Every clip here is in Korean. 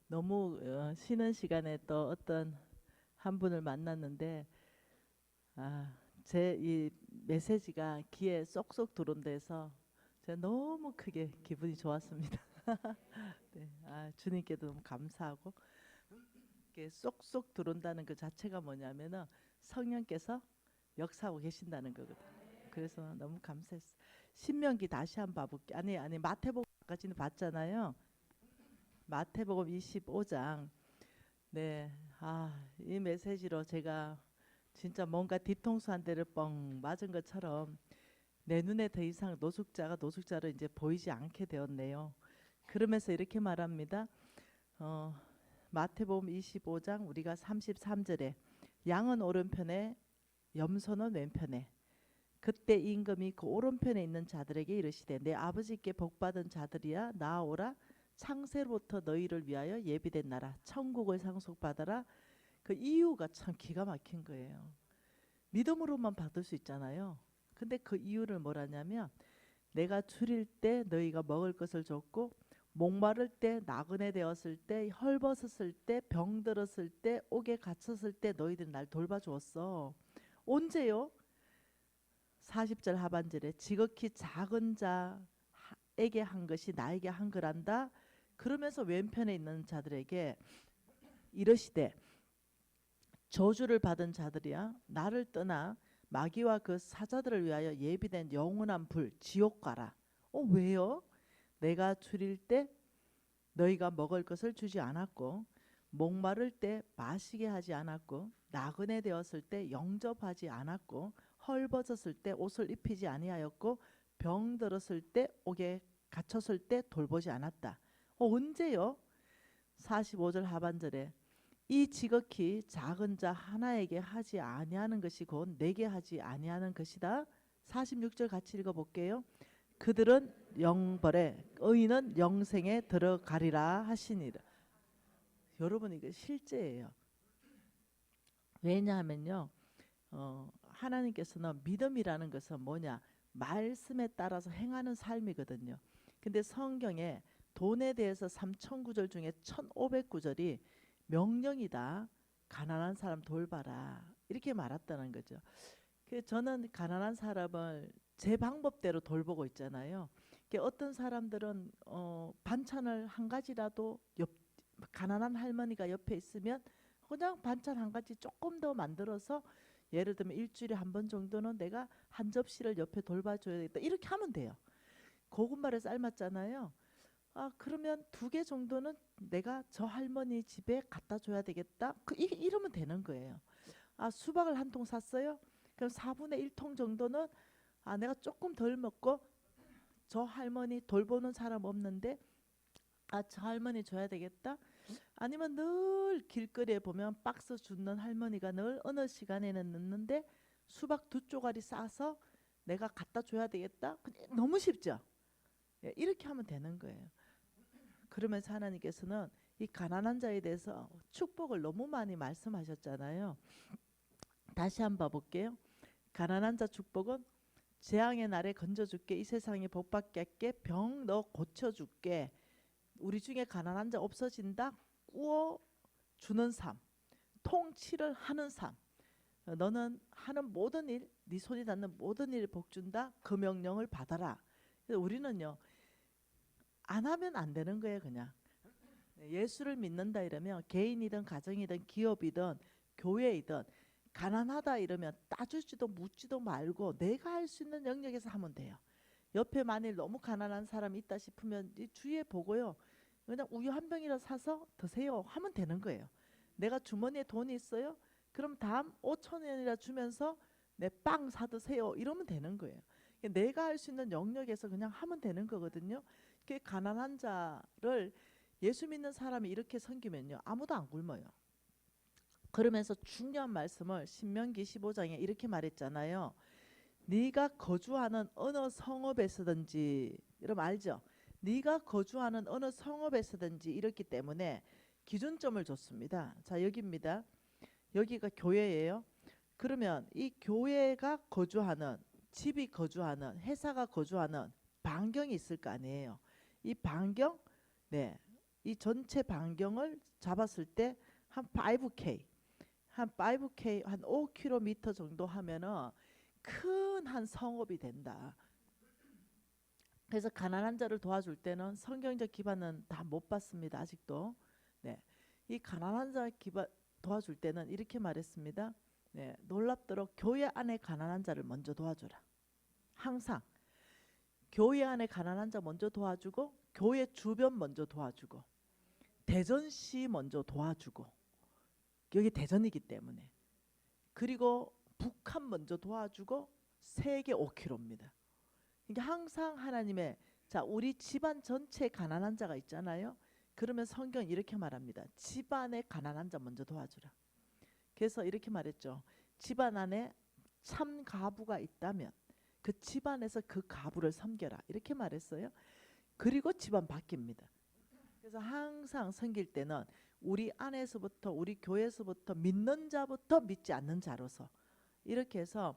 너무 쉬는 시간에 또 어떤 한 분을 만났는데 제 이 메시지가 귀에 쏙쏙 들어온대서 제가 너무 크게 기분이 좋았습니다. 네, 주님께도 너무 감사하고 이게 쏙쏙 들어온다는 그 자체가 뭐냐면은 성령께서 역사하고 계신다는 거거든요. 그래서 너무 감사했어요. 신명기 다시 한번 봐볼게. 아니 마태복음 아까지는 봤잖아요. 마태복음 25장. 네, 이 메시지로 제가 진짜 뭔가 뒤통수 한 대를 뻥 맞은 것처럼 내 눈에 더 이상 노숙자가 노숙자로 이제 보이지 않게 되었네요. 그러면서 이렇게 말합니다. 어, 마태복음 25장 우리가 33절에 양은 오른편에 염소는 왼편에 그때 임금이 그 오른편에 있는 자들에게 이르시되 내 아버지께 복받은 자들이야 나아오라 창세로부터 너희를 위하여 예비된 나라 천국을 상속받아라. 그 이유가 참 기가 막힌 거예요. 믿음으로만 받을 수 있잖아요. 근데 그 이유를 뭐라냐면 내가 줄일 때 너희가 먹을 것을 줬고 목마를 때 나그네 되었을 때 헐벗었을 때 병들었을 때 옥에 갇혔을 때 너희들이 날 돌봐주었어. 언제요? 40절 하반절에 지극히 작은 자에게 한 것이 나에게 한 거란다. 그러면서 왼편에 있는 자들에게 이러시되 저주를 받은 자들이야 나를 떠나 마귀와 그 사자들을 위하여 예비된 영원한 불 지옥 가라. 왜요? 내가 줄일 때 너희가 먹을 것을 주지 않았고 목마를 때 마시게 하지 않았고 나그네 되었을 때 영접하지 않았고 헐벗었을 때 옷을 입히지 아니하였고 병들었을 때 옥에 갇혔을 때 돌보지 않았다. 언제요? 45절 하반절에 이 지극히 작은 자 하나에게 하지 아니하는 것이 곧 내게 하지 아니하는 것이다. 46절 같이 읽어볼게요. 그들은 영벌에 의인은 영생에 들어가리라 하시니라. 여러분 이거 실제예요. 왜냐하면요. 하나님께서는 믿음이라는 것은 뭐냐? 말씀에 따라서 행하는 삶이거든요. 근데 성경에 돈에 대해서 3,000구절 중에 1,500구절이 명령이다. 가난한 사람 돌봐라. 이렇게 말했다는 거죠. 저는 가난한 사람을 제 방법대로 돌보고 있잖아요. 어떤 사람들은 반찬을 한 가지라도 가난한 할머니가 옆에 있으면 그냥 반찬 한 가지 조금 더 만들어서 예를 들면 일주일에 한 번 정도는 내가 한 접시를 옆에 돌봐줘야 겠다 이렇게 하면 돼요. 고구마를 삶았잖아요. 그러면 2개 정도는 내가 저 할머니 집에 갖다 줘야 되겠다. 이러면 되는 거예요. 수박을 한 통 샀어요. 그럼 4분의 1통 정도는 내가 조금 덜 먹고 저 할머니 돌보는 사람 없는데 저 할머니 줘야 되겠다. 아니면 늘 길거리에 보면 박스 줍는 할머니가 늘 어느 시간에는 넣는데 수박 2쪼가리 싸서 내가 갖다 줘야 되겠다. 너무 쉽죠. 예, 이렇게 하면 되는 거예요. 그러면서 하나님께서는 이 가난한 자에 대해서 축복을 너무 많이 말씀하셨잖아요. 다시 한번 봐볼게요. 가난한 자 축복은 재앙의 날에 건져줄게. 이 세상에 복받게 할게. 병 너 고쳐줄게. 우리 중에 가난한 자 없어진다. 꾸어 주는 삶. 통치를 하는 삶. 너는 하는 모든 일, 네 손이 닿는 모든 일에 복 준다. 그 명령을 받아라. 그래서 우리는요. 안 하면 안 되는 거예요, 그냥. 예수를 믿는다 이러면 개인이든 가정이든 기업이든 교회이든 가난하다 이러면 따지지도 묻지도 말고 내가 할 수 있는 영역에서 하면 돼요. 옆에 만일 너무 가난한 사람이 있다 싶으면 주위에 보고요. 그냥 우유 한 병이라 사서 드세요 하면 되는 거예요. 내가 주머니에 돈이 있어요. 그럼 다음 5,000원이라 주면서 내 빵 사드세요 이러면 되는 거예요. 내가 할 수 있는 영역에서 그냥 하면 되는 거거든요. 가난한 자를 예수 믿는 사람이 이렇게 섬기면요 아무도 안 굶어요. 그러면서 중요한 말씀을 신명기 15장에 이렇게 말했잖아요. 네가 거주하는 어느 성읍에서든지 여러분 알죠? 네가 거주하는 어느 성읍에서든지 이렇기 때문에 기준점을 줬습니다. 자 여기입니다. 여기가 교회예요. 그러면 이 교회가 거주하는 집이 거주하는 회사가 거주하는 반경이 있을 거 아니에요. 이 반경 네 이 전체 반경을 잡았을 때 한 5K, 한 5K, 한 5km 정도 하면은 큰 한 성읍이 된다. 그래서 가난한 자를 도와줄 때는 성경적 기반은 다 못 받습니다. 아직도. 네. 이 가난한 자 도와줄 때는 이렇게 말했습니다. 네. 놀랍도록 교회 안에 가난한 자를 먼저 도와줘라. 항상 교회 안에 가난한 자 먼저 도와주고, 교회 주변 먼저 도와주고, 대전시 먼저 도와주고, 여기 대전이기 때문에, 그리고 북한 먼저 도와주고, 세계 5km입니다. 그러니까 항상 하나님의, 자, 우리 집안 전체에 가난한 자가 있잖아요. 그러면 성경 이렇게 말합니다. 집안에 가난한 자 먼저 도와주라. 그래서 이렇게 말했죠. 집안 안에 참 가부가 있다면 그 집안에서 그 가부를 섬겨라. 이렇게 말했어요. 그리고 집안 바뀝니다. 그래서 항상 섬길 때는 우리 안에서부터, 우리 교회에서부터, 믿는 자부터 믿지 않는 자로서, 이렇게 해서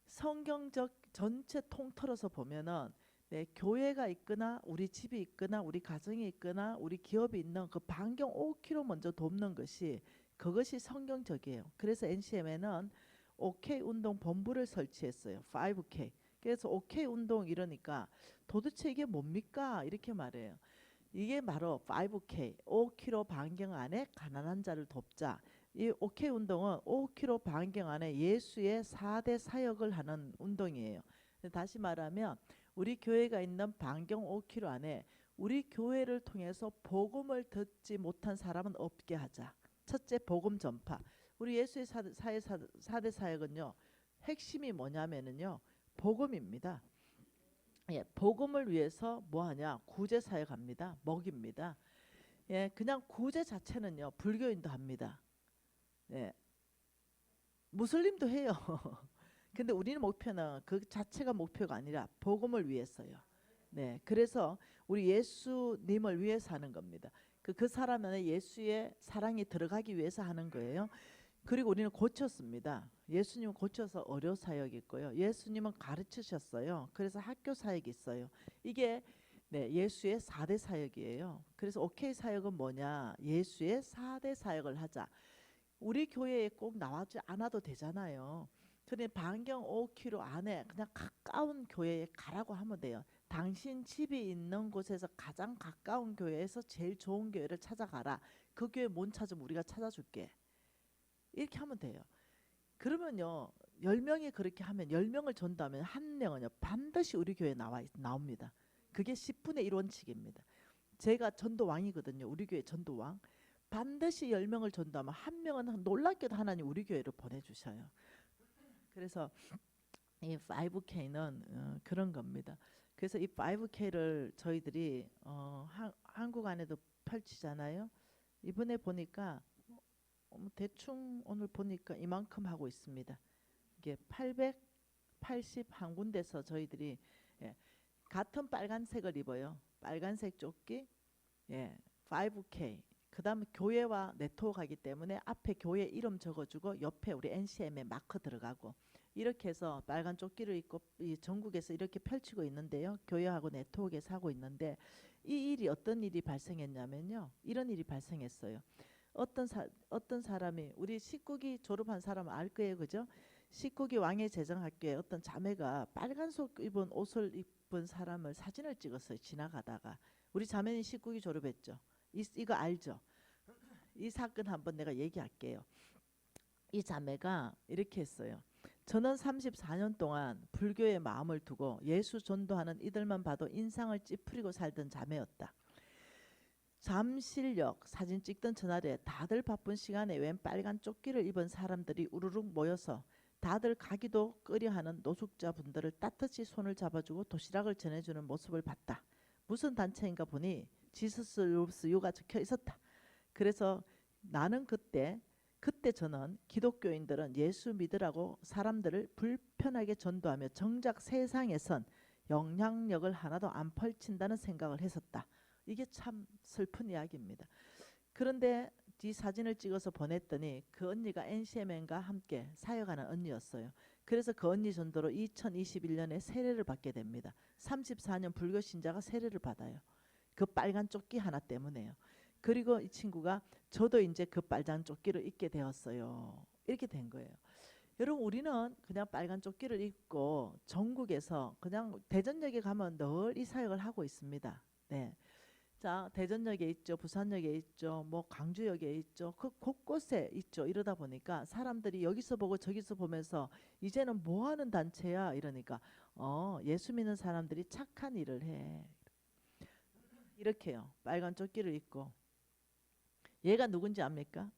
성경적 전체 통틀어서 보면은, 네, 교회가 있거나 우리 집이 있거나 우리 가정이 있거나 우리 기업이 있는 그 반경 5km 먼저 돕는 것이, 그것이 성경적이에요. 그래서 NCM에는 OK 운동 본부를 설치했어요. 5K. 그래서 OK 운동 이러니까 도대체 이게 뭡니까? 이렇게 말해요. 이게 바로 5K, 5km 반경 안에 가난한 자를 돕자. 이 OK 운동은 5km 반경 안에 예수의 4대 사역을 하는 운동이에요. 다시 말하면 우리 교회가 있는 반경 5km 안에 우리 교회를 통해서 복음을 듣지 못한 사람은 없게 하자. 첫째, 복음 전파. 우리 예수의 4대 사역은요, 핵심이 뭐냐면은요, 복음입니다. 예, 복음을 위해서 뭐하냐? 구제 사역합니다. 먹입니다. 예, 그냥 구제 자체는요, 불교인도 합니다. 예, 무슬림도 해요. 근데 우리는 목표는 그 자체가 목표가 아니라 복음을 위해서요. 네, 그래서 우리 예수님을 위해서 하는 겁니다. 그 사람 안에 예수의 사랑이 들어가기 위해서 하는 거예요. 그리고 우리는 고쳤습니다. 예수님은 고쳐서 어려 사역이 있고요. 예수님은 가르치셨어요. 그래서 학교 사역이 있어요. 이게, 네, 예수의 4대 사역이에요. 그래서 OK 사역은 뭐냐? 예수의 4대 사역을 하자. 우리 교회에 꼭 나와지 않아도 되잖아요. 그런데 반경 5km 안에 그냥 가까운 교회에 가라고 하면 돼요. 당신 집이 있는 곳에서 가장 가까운 교회에서 제일 좋은 교회를 찾아가라. 그 교회 못 찾으면 우리가 찾아줄게. 이렇게 하면 돼요. 그러면요, 10명이 그렇게 하면, 10명을 전도하면 한 명은요 반드시 우리 교회에 나옵니다. 그게 10분의 1 원칙입니다. 제가 전도왕이거든요. 우리 교회 전도왕. 반드시 10명을 전도하면 한 명은 놀랍게도 하나님 우리 교회로 보내주셔요. 그래서 이 5K는 그런 겁니다. 그래서 이 5K를 저희들이 한국 안에도 펼치잖아요. 이번에 보니까 대충 오늘 보니까 이만큼 하고 있습니다. 이게 881군데서 저희들이, 예, 같은 빨간색을 입어요. 빨간색 조끼, 예, 5K. 그다음 교회와 네트워크하기 때문에 앞에 교회 이름 적어주고 옆에 우리 NCM의 마크 들어가고, 이렇게 해서 빨간 조끼를 입고 이 전국에서 이렇게 펼치고 있는데요. 교회하고 네트워크에서 하고 있는데, 이 일이 어떤 일이 발생했냐면요, 이런 일이 발생했어요. 어떤 사람이, 우리 19기 졸업한 사람은 알 거예요, 그죠? 19기 왕의 제정학교에 어떤 자매가 빨간 속 입은 옷을 입은 사람을 사진을 찍었어요. 지나가다가. 우리 자매는 19기 졸업했죠. 이거 알죠? 이 사건 한번 내가 얘기할게요. 이 자매가 이렇게 했어요. 저는 34년 동안 불교의 마음을 두고 예수 전도하는 이들만 봐도 인상을 찌푸리고 살던 자매였다. 잠실역 사진 찍던 전날에 다들 바쁜 시간에 웬 빨간 조끼를 입은 사람들이 우르륵 모여서 다들 가기도 끄려하는 노숙자분들을 따뜻이 손을 잡아주고 도시락을 전해주는 모습을 봤다. 무슨 단체인가 보니 지서스 로브스 요가 적혀 있었다. 그래서 나는 그때 저는 기독교인들은 예수 믿으라고 사람들을 불편하게 전도하며 정작 세상에선 영향력을 하나도 안 펼친다는 생각을 했었다. 이게 참 슬픈 이야기입니다. 그런데 이 사진을 찍어서 보냈더니 그 언니가 NCM과 함께 사역하는 언니였어요. 그래서 그 언니 전도로 2021년에 세례를 받게 됩니다. 34년 불교 신자가 세례를 받아요. 그 빨간 조끼 하나 때문에요. 그리고 이 친구가 저도 이제 그 빨간 조끼를 입게 되었어요. 이렇게 된 거예요. 여러분 우리는 그냥 빨간 조끼를 입고 전국에서 그냥 대전역에 가면 늘 이 사역을 하고 있습니다. 네. 자, 대전역에 있죠. 부산역에 있죠. 뭐 광주역에 있죠. 그 곳곳에 있죠. 이러다 보니까 사람들이 여기서 보고 저기서 보면서 이제는 뭐 하는 단체야? 이러니까 예수 믿는 사람들이 착한 일을 해. 이렇게요. 빨간 조끼를 입고. 얘가 누군지 압니까?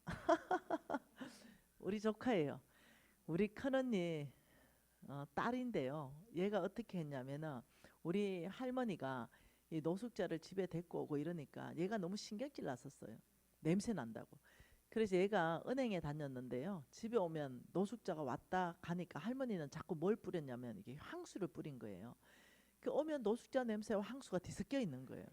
우리 조카예요. 우리 큰언니 딸인데요. 얘가 어떻게 했냐면은 우리 할머니가 이 노숙자를 집에 데리고 오고 이러니까 얘가 너무 신경질 났었어요. 냄새 난다고. 그래서 얘가 은행에 다녔는데요. 집에 오면 노숙자가 왔다 가니까 할머니는 자꾸 뭘 뿌렸냐면 이게 향수를 뿌린 거예요. 그 오면 노숙자 냄새와 향수가 뒤섞여 있는 거예요.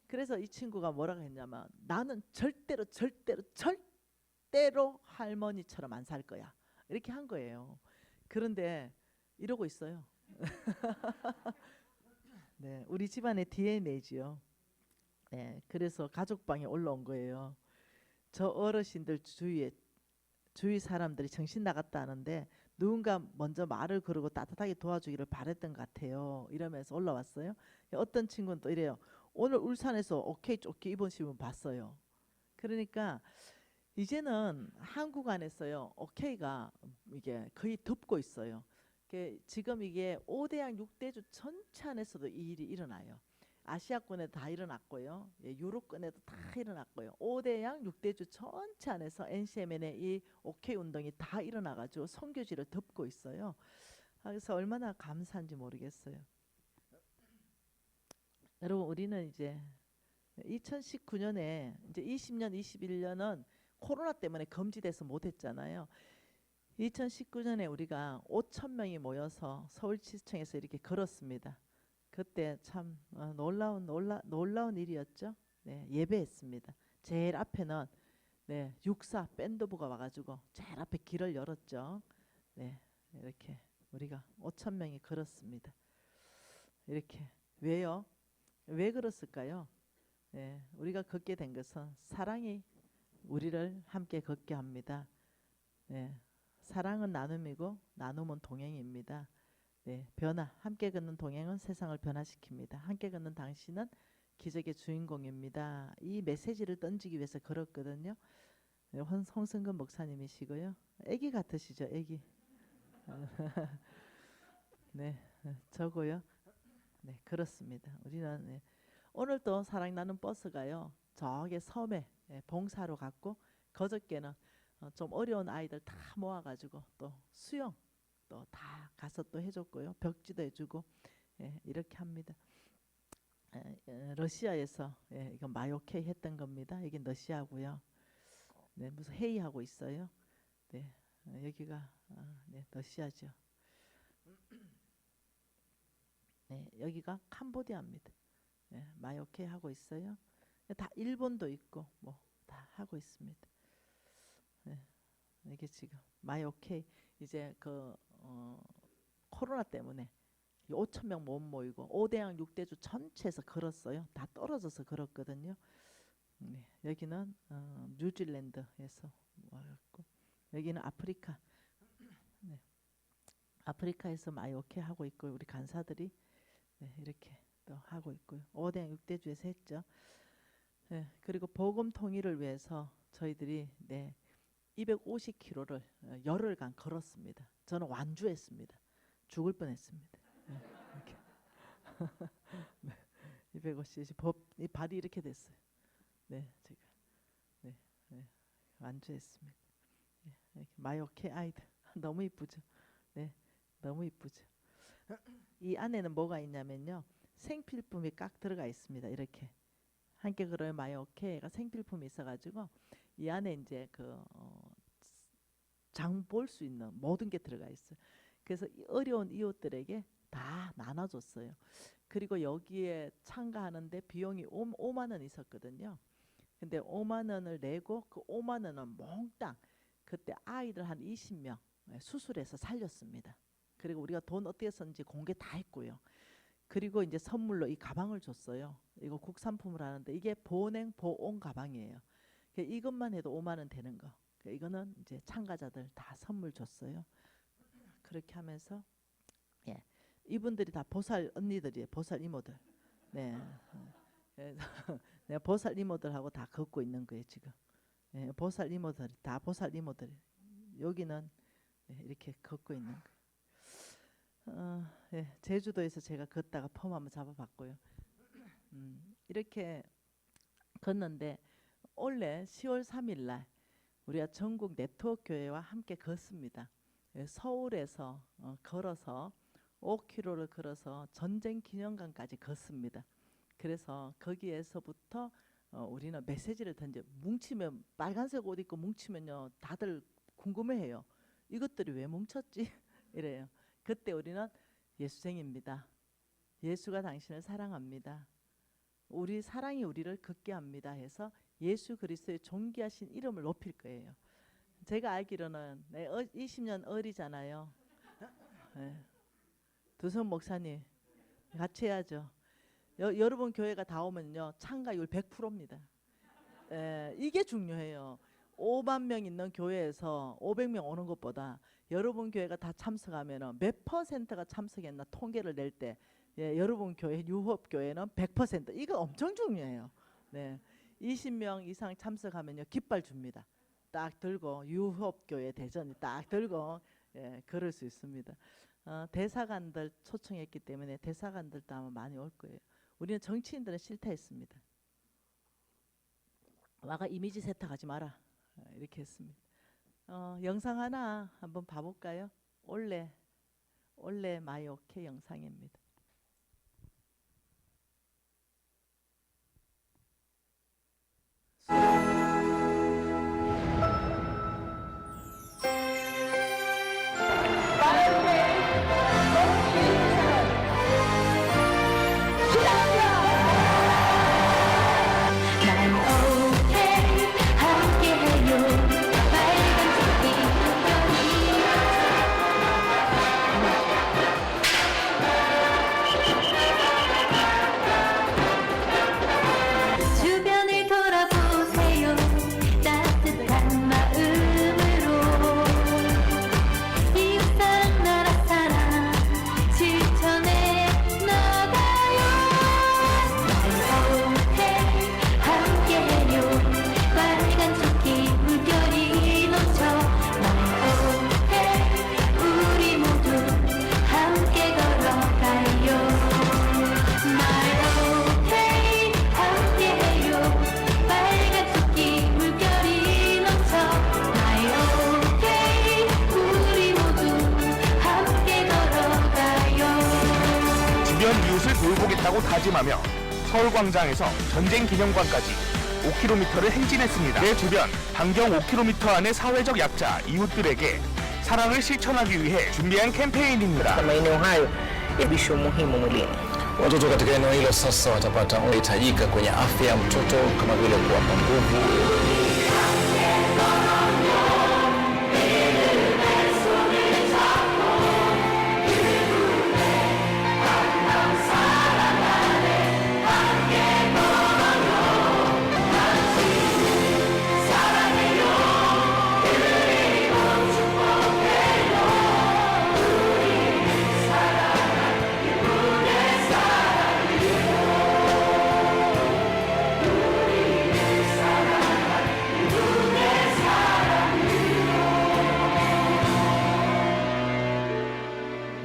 그래서 이 친구가 뭐라고 했냐면 나는 절대로 절대로 절대로 할머니처럼 안 살 거야. 이렇게 한 거예요. 그런데 이러고 있어요. 네, 우리 집안의 DNA지요. 네, 그래서 가족방에 올라온 거예요. 저 어르신들 주위 사람들이 정신 나갔다 하는데 누군가 먼저 말을 걸고 따뜻하게 도와주기를 바랬던 것 같아요. 이러면서 올라왔어요. 어떤 친구는 또 이래요. 오늘 울산에서 오케이 조끼 입으신 분 봤어요. 그러니까 이제는 한국 안에서요. 오케이가 이게 거의 덮고 있어요. 지금 이게 5대양 6대주 전체 안에서도 이 일이 일어나요. 아시아권에도 다 일어났고요. 예, 유럽권에도 다 일어났고요. 5대양 6대주 전체 안에서 NCMN의 이 오케이 운동이 다 일어나가지고 선교지를 덮고 있어요. 그래서 얼마나 감사한지 모르겠어요. 여러분 우리는 이제 2019년에 이제 20년, 21년은 코로나 때문에 금지돼서 못했잖아요. 2019년에 우리가 5천 명이 모여서 서울시청에서 이렇게 걸었습니다. 그때 참 놀라운 일이었죠. 네, 예배했습니다. 제일 앞에는 네, 육사 밴드부가 와가지고 제일 앞에 길을 열었죠. 네, 이렇게 우리가 5천 명이 걸었습니다. 이렇게 왜요? 왜 그랬을까요? 네, 우리가 걷게 된 것은 사랑이 우리를 함께 걷게 합니다. 네, 사랑은 나눔이고 나눔은 동행입니다. 네, 변화. 함께 걷는 동행은 세상을 변화시킵니다. 함께 걷는 당신은 기적의 주인공입니다. 이 메시지를 던지기 위해서 걸었거든요. 네, 홍성근 목사님이시고요. 아기 같으시죠, 아기. 네, 저고요. 네, 그렇습니다. 우리는 네. 오늘 또 사랑 나는 버스가요. 저기 섬에 봉사로 갔고 그저께는 좀 어려운 아이들 다 모아가지고 또 수영 또 다 가서 또 해줬고요. 벽지도 해주고 이렇게 합니다. 러시아에서 이건 마요케이 했던 겁니다. 이게 러시아고요. 네, 무슨 회의하고 있어요. 네, 여기가 네, 러시아죠. 네, 여기가 캄보디아입니다. 네, 마요케이 하고 있어요. 다 일본도 있고 뭐 다 하고 있습니다. 네, 이게 지금 마요케이 이제 코로나 때문에 5천 명 못 모이고 5대양 6대주 전체에서 걸었어요. 다 떨어져서 걸었거든요. 네, 여기는 뉴질랜드에서 와갖고 여기는 아프리카. 네, 아프리카에서 마요케 하고 있고 우리 간사들이 네, 이렇게 또 하고 있고요. 5대양 6대주에서 했죠. 네, 그리고 복음 통일을 위해서 저희들이 네, 250km를 열흘간 걸었습니다. 저는 완주했습니다. 죽을 뻔했습니다. 네, 이렇게. 네, 250 이 발이 이렇게 됐어요. 네, 제가 네, 네, 완주했습니다. 네, 이렇게 마요케 아이들 너무 이쁘죠. 네, 너무 이쁘죠. 이 안에는 뭐가 있냐면요, 생필품이 깍 들어가 있습니다. 이렇게 함께 걸어요 마요케가 생필품이 있어가지고 이 안에 이제 장 볼 수 있는 모든 게 들어가 있어요. 그래서 어려운 이웃들에게 다 나눠줬어요. 그리고 여기에 참가하는데 비용이 5만 원 있었거든요. 근데 5만 원을 내고 그 5만 원은 몽땅 그때 아이들 한 20명 수술해서 살렸습니다. 그리고 우리가 돈 어떻게 썼는지 공개 다 했고요. 그리고 이제 선물로 이 가방을 줬어요. 이거 국산품을 하는데 이게 보냉 보온 가방이에요. 이것만 해도 5만 원 되는 거. 이거는 이제 참가자들 다 선물 줬어요. 그렇게 하면서 예. 이분들이 다 보살 언니들이에요. 보살 이모들. 네. 그래서 내가 보살 이모들하고 다 걷고 있는 거예요, 지금. 예, 보살 이모들 다 보살 이모들. 여기는 네, 이렇게 걷고 있는 거예요. 예, 제주도에서 제가 걷다가 폼 한번 잡아봤고요. 이렇게 걷는데 올해 10월 3일 날 우리가 전국 네트워크 교회와 함께 걷습니다. 예, 서울에서 걸어서 5km를 걸어서 전쟁 기념관까지 걷습니다. 그래서 거기에서부터 우리는 메시지를 던져. 뭉치면 빨간색 옷 입고 뭉치면요 다들 궁금해해요. 이것들이 왜 뭉쳤지? 이래요. 그때 우리는 예수생입니다. 예수가 당신을 사랑합니다. 우리 사랑이 우리를 걷게 합니다 해서 예수 그리스도의 존귀하신 이름을 높일 거예요. 제가 알기로는 20년 어리잖아요. 네. 두선 목사님 같이 해야죠. 여러분 교회가 다 오면요 참가율 100%입니다. 이게 중요해요. 5만 명 있는 교회에서 500명 오는 것보다 여러분 교회가 다 참석하면 몇 퍼센트가 참석했나 통계를 낼 때 여러분 교회 유업 교회는 100% 이거 엄청 중요해요. 네, 20명 이상 참석하면요 깃발 줍니다. 딱 들고 유업 교회 대전이 딱 들고 걸을 수 있습니다. 대사관들 초청했기 때문에 대사관들도 아마 많이 올 거예요. 우리는 정치인들은 싫다 했습니다. 와가 이미지 세탁하지 마라 이렇게 했습니다. 영상 하나 한번 봐볼까요? 올해 마이오케 영상입니다. 주변을 돌아보세요. 따뜻한 마음으로 이웃사랑 나라사랑 실천해 나가요. 마이오케 함께해요. 빨간 조끼 물결이 넘쳐 마이오케 우리 모두 함께 걸어가요. 마이오케 함께해요. 빨간 조끼 물결이 넘쳐 마이오케 우리 모두 함께 걸어가요. 주변 이웃을 돌보겠다고 다짐하며 서울광장에서 전쟁기념관까지 5km를 행진했습니다. 내 주변 반경 5km 안의 sawe적 약자 이웃들에게 사랑을 실천하기 위해 준비한 캠페인입니다. Maeneo hayo yalisho muhimu mwilini. Watoto katika eneo hilo sasa watapata unahitajika kwenye afya ya mtoto kama vile kuwapa nguvu.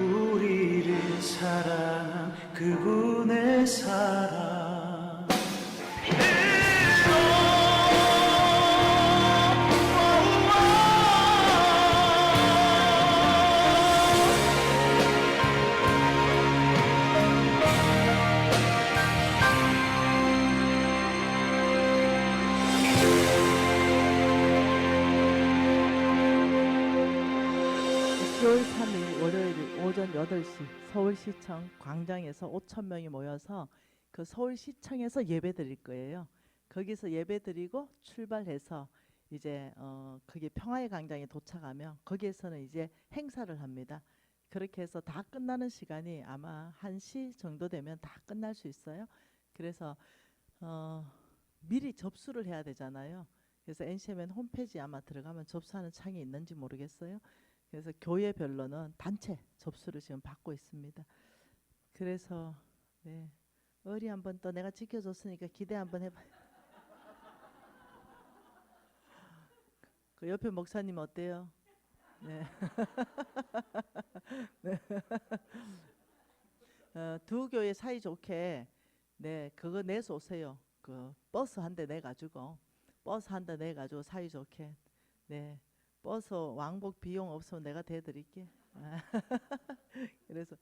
우리를 사랑한 그분의 사랑. 월요일 오전 8시 서울시청 광장에서 5천 명이 모여서 그 서울시청에서 예배 드릴 거예요. 거기서 예배 드리고 출발해서 이제 거기 평화의 광장에 도착하면 거기에서는 이제 행사를 합니다. 그렇게 해서 다 끝나는 시간이 아마 1시 정도 되면 다 끝날 수 있어요. 그래서 미리 접수를 해야 되잖아요. 그래서 NCMN 홈페이지 아마 들어가면 접수하는 창이 있는지 모르겠어요. 그래서 교회별로는 단체 접수를 지금 받고 있습니다. 그래서 네. 어리 한번 또 내가 지켜줬으니까 기대 한번 해봐. 그 옆에 목사님 어때요? 네. 네. 두 교회 사이 좋게 네 그거 내서 오세요. 그 버스 한 대 내 가지고 사이 좋게 네 버스 왕복 비용 없으면 내가 대드릴게. 그래서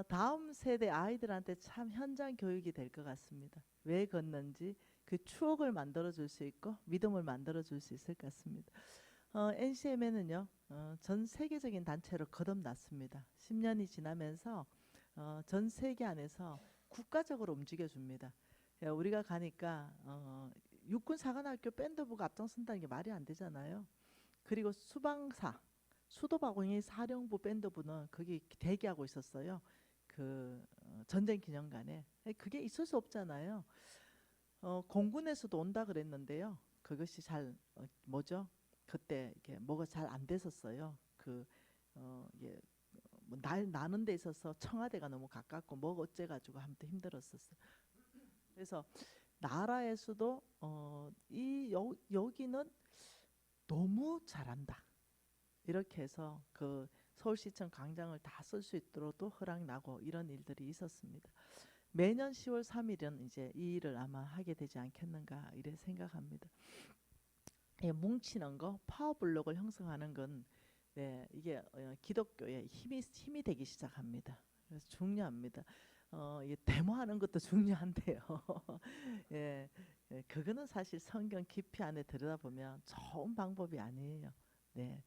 다음 세대 아이들한테 참 현장 교육이 될 것 같습니다. 왜 걷는지 그 추억을 만들어 줄 수 있고 믿음을 만들어 줄 수 있을 것 같습니다. NCMN은요 전 세계적인 단체로 거듭났습니다. 10년이 지나면서 전 세계 안에서 국가적으로 움직여 줍니다. 우리가 가니까 육군 사관학교 밴드부가 앞장선다는 게 말이 안 되잖아요. 그리고 수도방위 사령부 밴드부는 거기 대기하고 있었어요. 그 전쟁 기념관에 그게 있을 수 없잖아요. 공군에서도 온다 그랬는데요. 그것이 잘 뭐죠? 그때 이게 뭐가 잘 안 됐었어요. 이게 뭐 나는 데 있어서 청와대가 너무 가깝고 뭐 어째 가지고 아무튼 힘들었었어요. 그래서 나라에서도 여기는 너무 잘한다. 이렇게 해서 그 서울시청 광장을 다 쓸 수 있도록도 허락 나고 이런 일들이 있었습니다. 매년 10월 3일은 이제 이 일을 아마 하게 되지 않겠는가 이래 생각합니다. 예, 뭉치는 거, 파워블록을 형성하는 건 네, 이게 기독교의 힘이 되기 시작합니다. 그래서 중요합니다. 이 데모하는 것도 중요한데요. 예, 그거는 사실 성경 깊이 안에 들여다보면 좋은 방법이 아니에요. 네,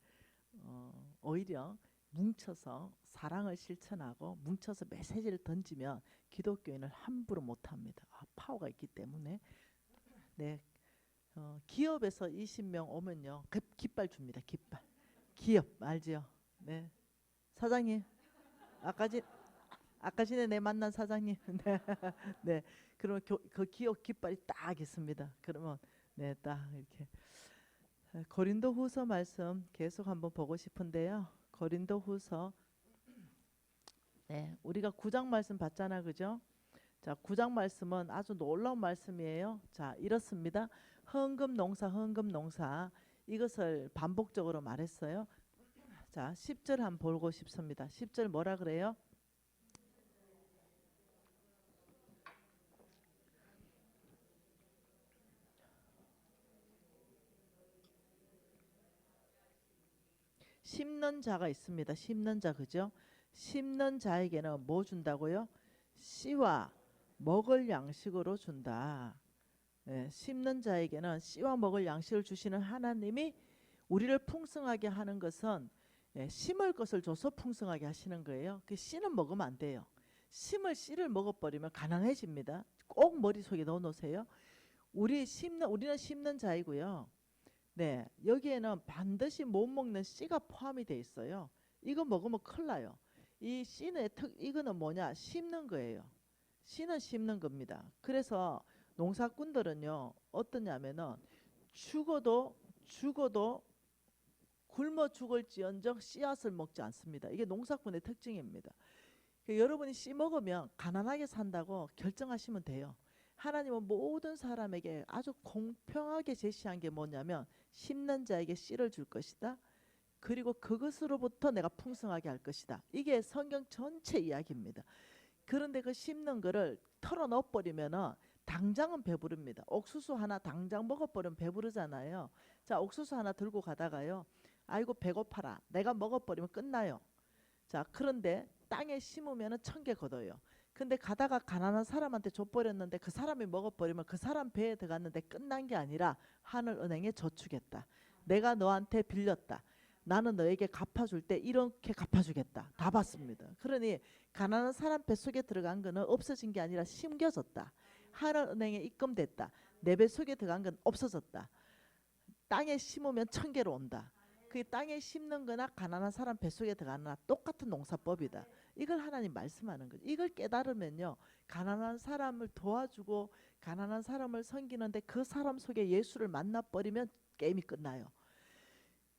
오히려 뭉쳐서 사랑을 실천하고 뭉쳐서 메시지를 던지면 기독교인을 함부로 못합니다. 파워가 있기 때문에. 네, 기업에서 20명 오면요 깃발 줍니다. 깃발. 기업 알지요? 네, 사장님 아까 전에 내 만난 사장님 네, 네. 그러면 그 기업 깃발이 딱 있습니다. 그러면 네, 딱 이렇게 고린도후서 말씀 계속 한번 보고 싶은데요. 고린도후서 네, 우리가 9장 말씀 봤잖아, 그죠? 자, 9장 말씀은 아주 놀라운 말씀이에요. 자, 이렇습니다. 헌금 농사 이것을 반복적으로 말했어요. 자, 10절 한번 보고 싶습니다. 10절 뭐라 그래요? 심는 자가 있습니다. 심는 자, 그죠? 심는 자에게는 뭐 준다고요? 씨와 먹을 양식으로 준다. 네, 심는 자에게는 씨와 먹을 양식을 주시는 하나님이 우리를 풍성하게 하는 것은 심을 것을 줘서 풍성하게 하시는 거예요. 그 씨는 먹으면 안 돼요. 씨를 먹어버리면 가난해집니다. 꼭 머릿속에 넣어놓으세요. 우리는 심는 자이고요. 네, 여기에는 반드시 못 먹는 씨가 포함이 돼 있어요. 이거 먹으면 큰일 나요. 이 씨는 이거는 뭐냐? 심는 거예요. 씨는 심는 겁니다. 그래서 농사꾼들은요 어떠냐면은 죽어도 굶어 죽을지언정 씨앗을 먹지 않습니다. 이게 농사꾼의 특징입니다. 여러분이 씨 먹으면 가난하게 산다고 결정하시면 돼요. 하나님은 모든 사람에게 아주 공평하게 제시한 게 뭐냐면 심는 자에게 씨를 줄 것이다. 그리고 그것으로부터 내가 풍성하게 할 것이다. 이게 성경 전체 이야기입니다. 그런데 그 심는 거를 털어넣어 버리면은 당장은 배부릅니다. 옥수수 하나 당장 먹어버리면 배부르잖아요. 자, 옥수수 하나 들고 가다가요, 아이고 배고파라, 내가 먹어버리면 끝나요. 자, 그런데 땅에 심으면은 1000개 걷어요. 근데 가다가 가난한 사람한테 줘버렸는데 그 사람이 먹어버리면 그 사람 배에 들어갔는데 끝난 게 아니라 하늘은행에 저축했다. 내가 너한테 빌렸다. 나는 너에게 갚아줄 때 이렇게 갚아주겠다. 다 받습니다. 그러니 가난한 사람 뱃속에 들어간 거는 없어진 게 아니라 심겨졌다. 하늘은행에 입금됐다. 내 뱃속에 들어간 건 없어졌다. 땅에 심으면 1000개로 온다. 그 땅에 심는 거나 가난한 사람 뱃속에 들어가나 똑같은 농사법이다. 이걸 하나님 말씀하는 거죠. 이걸 깨달으면요, 가난한 사람을 도와주고 가난한 사람을 섬기는데 그 사람 속에 예수를 만나버리면 게임이 끝나요.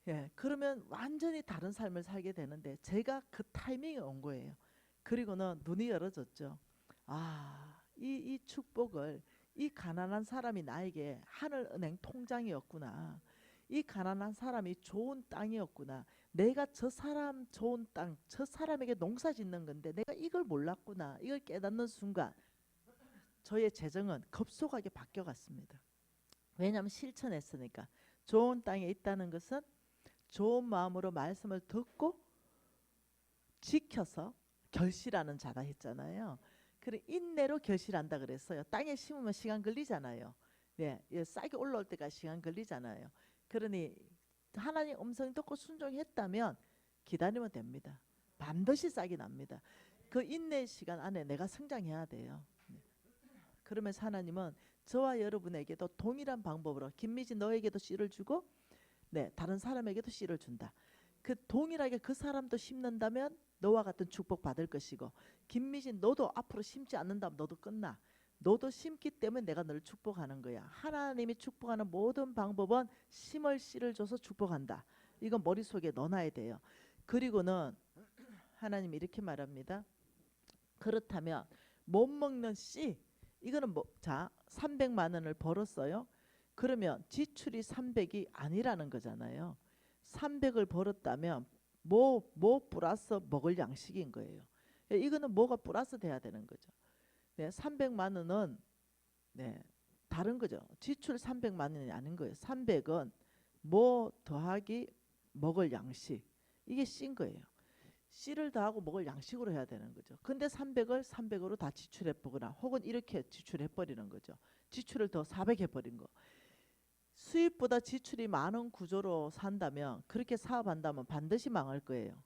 예, 그러면 완전히 다른 삶을 살게 되는데 제가 그 타이밍에 온 거예요. 그리고는 눈이 열어졌죠. 아, 이 축복을, 이 가난한 사람이 나에게 하늘은행 통장이었구나. 이 가난한 사람이 좋은 땅이었구나. 내가 저 사람 좋은 땅, 저 사람에게 농사 짓는 건데 내가 이걸 몰랐구나. 이걸 깨닫는 순간 저의 재정은 급속하게 바뀌어갔습니다. 왜냐하면 실천했으니까. 좋은 땅에 있다는 것은 좋은 마음으로 말씀을 듣고 지켜서 결실하는 자다 했잖아요. 그래, 인내로 결실한다 그랬어요. 땅에 심으면 시간 걸리잖아요. 네, 싹이 올라올 때까지 시간 걸리잖아요. 그러니 하나님 음성 듣고 순종했다면 기다리면 됩니다. 반드시 싹이 납니다. 그 인내 시간 안에 내가 성장해야 돼요. 네. 그러면서 하나님은 저와 여러분에게도 동일한 방법으로 김미지 너에게도 씨를 주고 네, 다른 사람에게도 씨를 준다. 그 동일하게 그 사람도 심는다면 너와 같은 축복 받을 것이고, 김미진 너도 앞으로 심지 않는다면 너도 끝나. 너도 심기 때문에 내가 너를 축복하는 거야. 하나님이 축복하는 모든 방법은 심을 씨를 줘서 축복한다. 이건 머릿속에 넣어놔야 돼요. 그리고는 하나님이 이렇게 말합니다. 그렇다면 못 먹는 씨, 이거는 뭐, 자, 300만 원을 벌었어요. 그러면 지출이 300이 아니라는 거잖아요. 300을 벌었다면 뭐 플러스 먹을 양식인 거예요. 이거는 뭐가 플러스 돼야 되는 거죠. 네, 300만 원은 네, 다른 거죠. 지출 300만 원이 아닌 거예요. 300은 뭐 더하기 먹을 양식. 이게 C인 거예요. C를 더하고 먹을 양식으로 해야 되는 거죠. 근데 300을 300으로 다 지출해 보거나 혹은 이렇게 지출해 버리는 거죠. 지출을 더 400 해버린 거. 수입보다 지출이 많은 구조로 산다면, 그렇게 사업한다면 반드시 망할 거예요.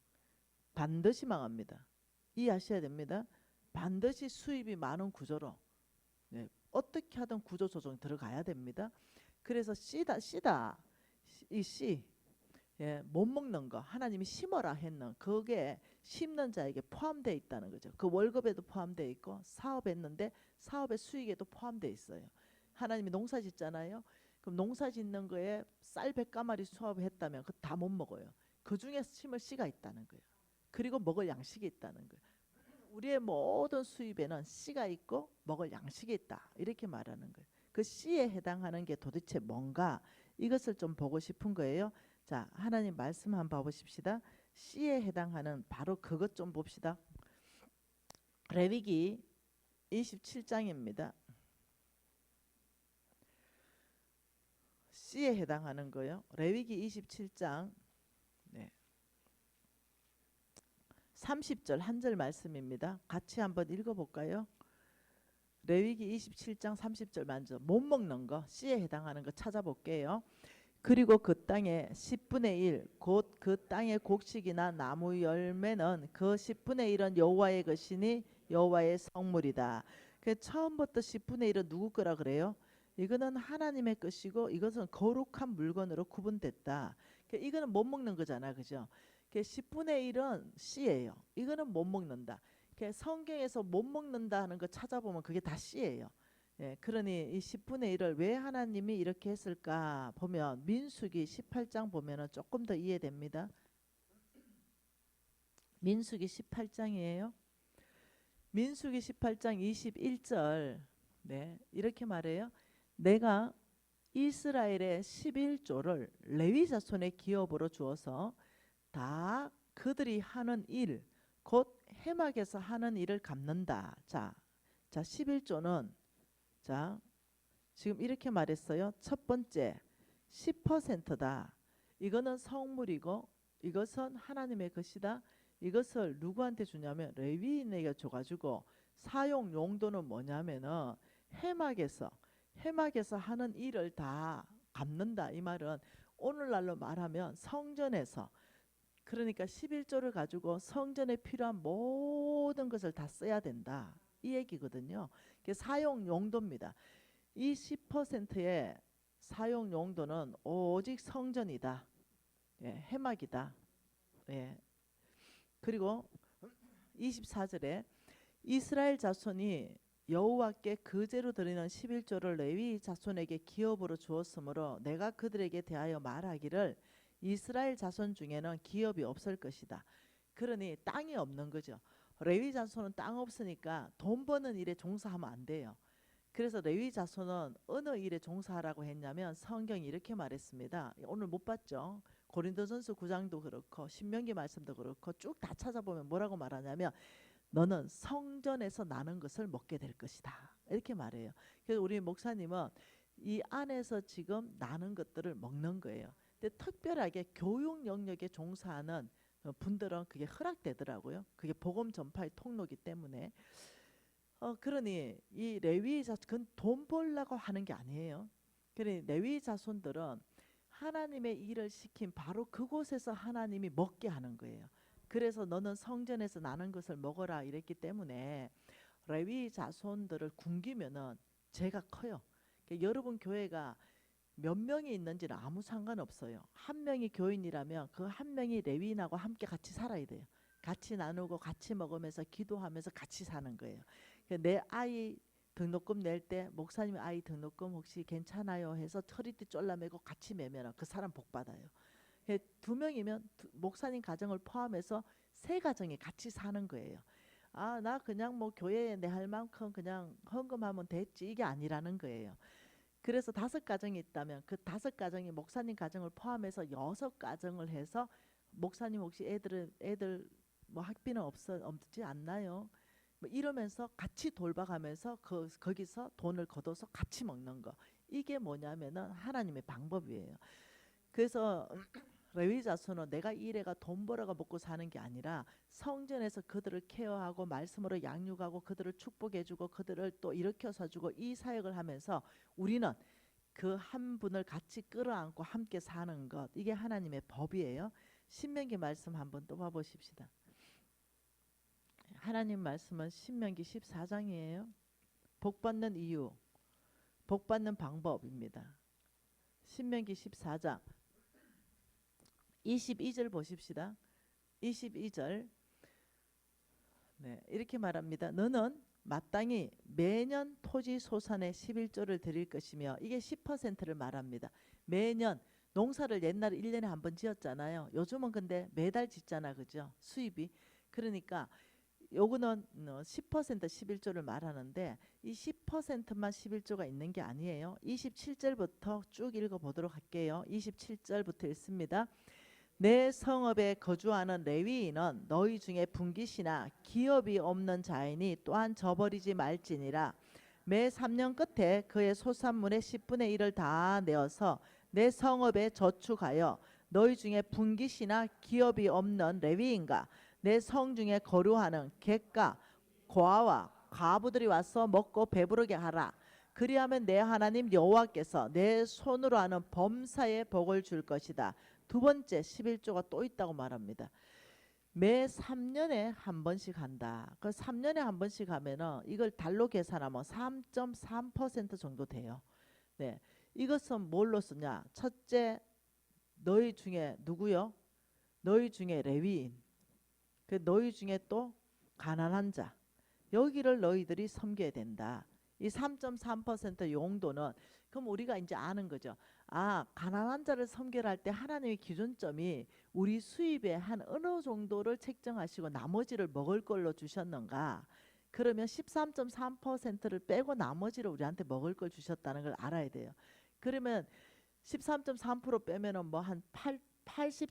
반드시 망합니다. 이해하셔야 됩니다. 반드시 수입이 많은 구조로 네, 어떻게 하든 구조 조정 들어가야 됩니다. 그래서 씨다 이 씨, 예, 못 먹는 거 하나님이 심어라 했는 그게 심는 자에게 포함되어 있다는 거죠. 그 월급에도 포함되어 있고 사업했는데 사업의 수익에도 포함되어 있어요. 하나님이 농사 짓잖아요. 그럼 농사 짓는 거에 쌀 100가마리 수확했다면 그 다 못 먹어요. 그 중에 심을 씨가 있다는 거예요. 그리고 먹을 양식이 있다는 거예요. 우리의 모든 수입에는 씨가 있고 먹을 양식이 있다. 이렇게 말하는 거예요. 그 씨에 해당하는 게 도대체 뭔가, 이것을 좀 보고 싶은 거예요. 자, 하나님 말씀 한번 봐보십시다. 씨에 해당하는 바로 그것 좀 봅시다. 레위기 27장입니다. C에 해당하는 거요. 레위기 27장 네. 30절 한 절 말씀입니다. 같이 한번 읽어볼까요? 레위기 27장 30절 먼저 못 먹는 거 C에 해당하는 거 찾아볼게요. 그리고 그 땅의 10분의 1 곧 그 땅의 곡식이나 나무 열매는 그 10분의 1은 여호와의 것이니 여호와의 성물이다. 그 처음부터 10분의 1은 누구 거라 그래요? 이거는 하나님의 것이고 이것은 거룩한 물건으로 구분됐다. 이거는 못 먹는 거잖아, 그죠? 10분의 1은 C예요. 이거는 못 먹는다. 성경에서 못 먹는다 하는 거 찾아보면 그게 다 C예요. 예, 그러니 이 10분의 1을 왜 하나님이 이렇게 했을까 보면 민수기 18장 보면은 조금 더 이해됩니다. 민수기 18장이에요. 민수기 18장 21절 네, 이렇게 말해요. 내가 이스라엘의 11조를 레위 자손의 기업으로 주어서 다 그들이 하는 일, 곧 해막에서 하는 일을 갚는다. 자 11조는 자 지금 이렇게 말했어요. 첫 번째 10%다. 이거는 성물이고 이것은 하나님의 것이다. 이것을 누구한테 주냐면 레위인에게 줘가지고 사용 용도는 뭐냐면은 해막에서 하는 일을 다 갚는다. 이 말은 오늘날로 말하면 성전에서, 그러니까 11조를 가지고 성전에 필요한 모든 것을 다 써야 된다. 이 얘기거든요. 사용 용도입니다. 이 10%의 사용 용도는 오직 성전이다. 예, 해막이다. 예. 그리고 24절에 이스라엘 자손이 여호와께 거제로 드리는 11조를 레위 자손에게 기업으로 주었으므로 내가 그들에게 대하여 말하기를 이스라엘 자손 중에는 기업이 없을 것이다. 그러니 땅이 없는 거죠. 레위 자손은 땅 없으니까 돈 버는 일에 종사하면 안 돼요. 그래서 레위 자손은 어느 일에 종사하라고 했냐면 성경이 이렇게 말했습니다. 오늘 못 봤죠? 고린도전서 9장도 그렇고 신명기 말씀도 그렇고 쭉 다 찾아보면 뭐라고 말하냐면 너는 성전에서 나는 것을 먹게 될 것이다. 이렇게 말해요. 그래서 우리 목사님은 이 안에서 지금 나는 것들을 먹는 거예요. 근데 특별하게 교육 영역에 종사하는 분들은 그게 허락되더라고요. 그게 복음 전파의 통로이기 때문에. 그러니 이 레위 자손 돈 벌려고 하는 게 아니에요. 그러니 레위 자손들은 하나님의 일을 시킨 바로 그곳에서 하나님이 먹게 하는 거예요. 그래서 너는 성전에서 나는 것을 먹어라 이랬기 때문에 레위 자손들을 굶기면은 죄가 커요. 그러니까 여러분 교회가 몇 명이 있는지는 아무 상관없어요. 한 명이 교인이라면 그 한 명이 레위인하고 함께 같이 살아야 돼요. 같이 나누고 같이 먹으면서 기도하면서 같이 사는 거예요. 내 아이 등록금 낼 때 목사님 아이 등록금 혹시 괜찮아요 해서 허리띠 쫄라매고 같이 매면 그 사람 복 받아요. 두 명이면 목사님 가정을 포함해서 세 가정이 같이 사는 거예요. 아, 나 그냥 뭐 교회에 내 할 만큼 그냥 헌금하면 됐지 이게 아니라는 거예요. 그래서 5가정이 있다면 그 5가정이 목사님 가정을 포함해서 6가정을 해서 목사님 혹시 애들 뭐 학비는 없지 않나요? 뭐 이러면서 같이 돌봐가면서 거기서 돈을 걷어서 같이 먹는 거. 이게 뭐냐면은 하나님의 방법이에요. 그래서 레위 자손은 내가 이래가 돈 벌어가 먹고 사는 게 아니라 성전에서 그들을 케어하고 말씀으로 양육하고 그들을 축복해주고 그들을 또 일으켜서주고 이 사역을 하면서 우리는 그 한 분을 같이 끌어안고 함께 사는 것. 이게 하나님의 법이에요. 신명기 말씀 한번 또 봐보십시다. 하나님 말씀은 신명기 14장이에요. 복 받는 이유, 복 받는 방법입니다. 신명기 14장 22절 보십시다. 22절 네, 이렇게 말합니다. 너는 마땅히 매년 토지 소산의 11조를 드릴 것이며 이게 10%를 말합니다. 매년 농사를 옛날에 1년에 한 번 지었잖아요. 요즘은 근데 매달 짓잖아. 그죠? 수입이. 그러니까 요거는 10% 11조를 말하는데 이 10%만 11조가 있는 게 아니에요. 27절부터 쭉 읽어보도록 할게요. 27절부터 읽습니다. 내 성읍에 거주하는 레위인은 너희 중에 분깃이나 기업이 없는 자이니 또한 저버리지 말지니라. 매 3년 끝에 그의 소산물의 10분의 1을 다 내어서 내 성읍에 저축하여 너희 중에 분깃이나 기업이 없는 레위인과 내 성 중에 거류하는 객과 고아와 과부들이 와서 먹고 배부르게 하라. 그리하면 내 하나님 여호와께서 내 손으로 하는 범사에 복을 줄 것이다. 두 번째 11조가 또 있다고 말합니다. 매 3년에 한 번씩 한다. 그 3년에 한 번씩 하면은 이걸 달로 계산하면 3.3% 정도 돼요. 네, 이것은 뭘로 쓰냐? 첫째, 너희 중에 누구요? 너희 중에 레위인. 그 너희 중에 또 가난한 자. 여기를 너희들이 섬겨야 된다. 이 3.3% 용도는 그럼 우리가 이제 아는 거죠. 아, 가난한 자를 섬겨할 때 하나님의 기준점이 우리 수입의 한 어느 정도를 책정하시고 나머지를 먹을 걸로 주셨는가. 그러면 13.3%를 빼고 나머지를 우리한테 먹을 걸 주셨다는 걸 알아야 돼요. 그러면 13.3% 빼면은 뭐 한 86%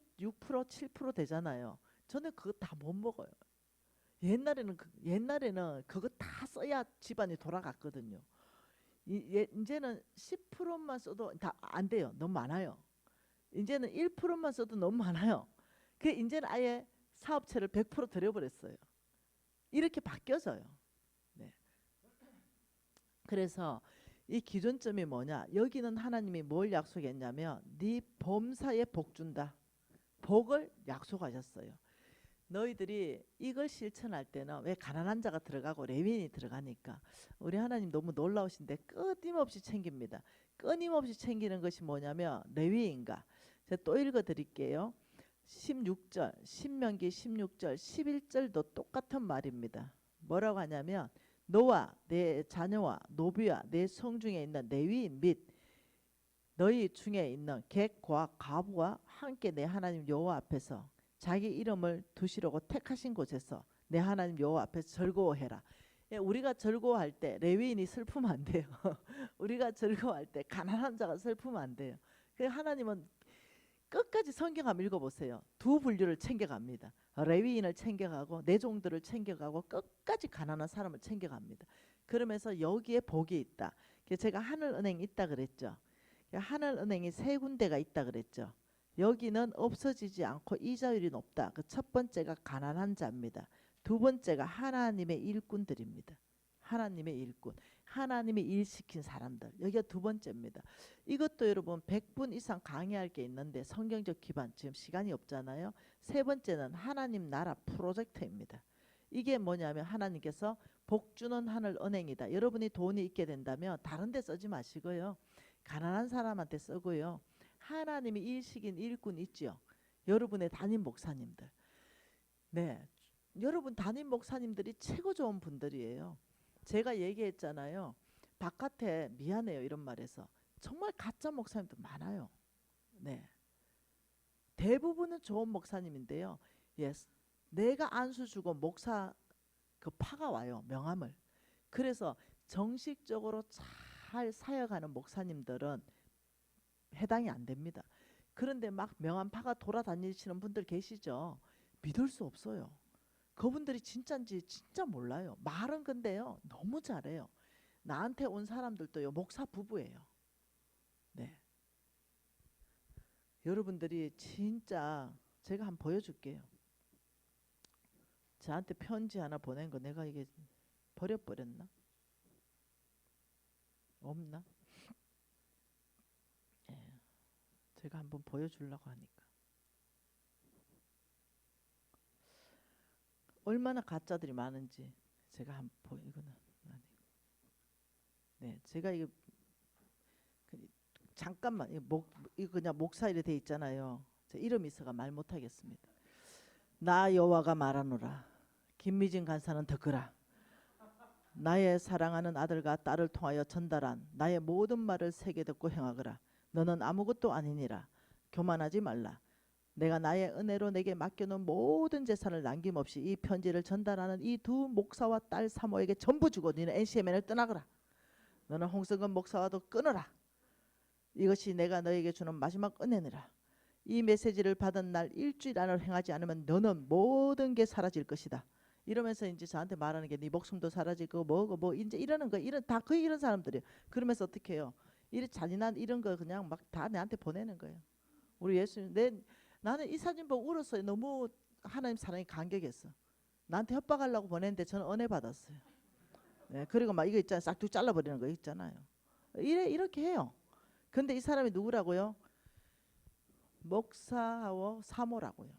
7% 되잖아요. 저는 그거 다 못 먹어요. 옛날에는 그거 다 써야 집안이 돌아갔거든요. 이제는 10%만 써도 다 안 돼요. 너무 많아요. 이제는 1%만 써도 너무 많아요. 그 이제는 아예 사업체를 100% 들여버렸어요. 이렇게 바뀌어져요. 네. 그래서 이 기준점이 뭐냐? 여기는 하나님이 뭘 약속했냐면 네 범사에 복 준다. 복을 약속하셨어요. 너희들이 이걸 실천할 때는 왜 가난한 자가 들어가고 레위인이 들어가니까 우리 하나님 너무 놀라우신데 끊임없이 챙깁니다. 끊임없이 챙기는 것이 뭐냐면 레위인가. 제가 또 읽어 드릴게요. 16절, 신명기 16절, 11절도 똑같은 말입니다. 뭐라고 하냐면 너와 내 자녀와 노비와 내 성중에 있는 레위인 및 너희 중에 있는 객과 과부와 함께 내 하나님 여호와 앞에서 자기 이름을 두시려고 택하신 곳에서 내 하나님 여호와 앞에서 즐거워해라. 예, 우리가 즐거워할 때 레위인이 슬프면 안 돼요. 우리가 즐거워할 때 가난한 자가 슬프면 안 돼요. 그래서 하나님은 끝까지 성경 한번 읽어보세요. 두 분류를 챙겨갑니다. 레위인을 챙겨가고 내 종들을 챙겨가고 끝까지 가난한 사람을 챙겨갑니다. 그러면서 여기에 복이 있다. 그래서 제가 하늘은행이 있다 그랬죠. 하늘은행이 세 군데가 있다 그랬죠. 여기는 없어지지 않고 이자율이 높다. 그 첫 번째가 가난한 자입니다. 두 번째가 하나님의 일꾼들입니다. 하나님의 일꾼, 하나님이 일시킨 사람들. 여기가 두 번째입니다. 이것도 여러분 100분 이상 강의할 게 있는데 성경적 기반 지금 시간이 없잖아요. 세 번째는 하나님 나라 프로젝트입니다. 이게 뭐냐면 하나님께서 복 주는 하늘 은행이다. 여러분이 돈이 있게 된다면 다른 데 쓰지 마시고요. 가난한 사람한테 쓰고요. 하나님이 일시킨 일꾼 있죠. 여러분의 담임 목사님들. 네, 여러분 담임 목사님들이 최고 좋은 분들이에요. 제가 얘기했잖아요. 바깥에 미안해요 이런 말해서 정말 가짜 목사님도 많아요. 네, 대부분은 좋은 목사님인데요. 예, 내가 안수 주고 목사 그 파가 와요 명함을. 그래서 정식적으로 잘 사역하는 목사님들은 해당이 안 됩니다. 그런데 막 명함파가 돌아다니시는 분들 계시죠. 믿을 수 없어요. 그분들이 진짜인지 진짜 몰라요. 말은 근데요 너무 잘해요. 나한테 온 사람들도요 목사 부부예요. 네, 여러분들이 진짜 제가 한번 보여줄게요. 저한테 편지 하나 보낸 거 내가 이게 버려버렸나? 없나? 예, 제가 한번 보여주려고 하니까 얼마나 가짜들이 많은지 제가 한번 이거는 아니고. 네, 제가 이거 잠깐만 이거 그냥 목사 이래 돼 있잖아요. 제 이름이 있어가 말 못하겠습니다. 나 여호와가 말하노라. 김미진 간사는 듣거라. 나의 사랑하는 아들과 딸을 통하여 전달한 나의 모든 말을 새겨 듣고 행하거라. 너는 아무것도 아니니라. 교만하지 말라. 내가 나의 은혜로 내게 맡겨놓은 모든 재산을 남김없이 이 편지를 전달하는 이 두 목사와 딸 사모에게 전부 주고 너는 NCMN을 떠나거라. 너는 홍성근 목사와도 끊어라. 이것이 내가 너에게 주는 마지막 은혜니라. 이 메시지를 받은 날 일주일 안을 행하지 않으면 너는 모든 게 사라질 것이다. 이러면서 이제 저한테 말하는 게 네 목숨도 사라지고 뭐고 뭐 이제 이러는 거 이런 다 거의 이런 사람들이에요. 그러면서 어떻게 해요? 이런 잔인한 이런 거 그냥 막 다 내한테 보내는 거예요. 우리 예수님 나는 이 사진 보고 울었어요. 너무 하나님 사랑이 감격했어. 나한테 협박하려고 보냈는데 저는 은혜 받았어요. 네, 그리고 막 이거 있잖아요. 싹둑 잘라버리는 거 있잖아요. 이렇게 해요. 근데 이 사람이 누구라고요? 목사하고 사모라고요.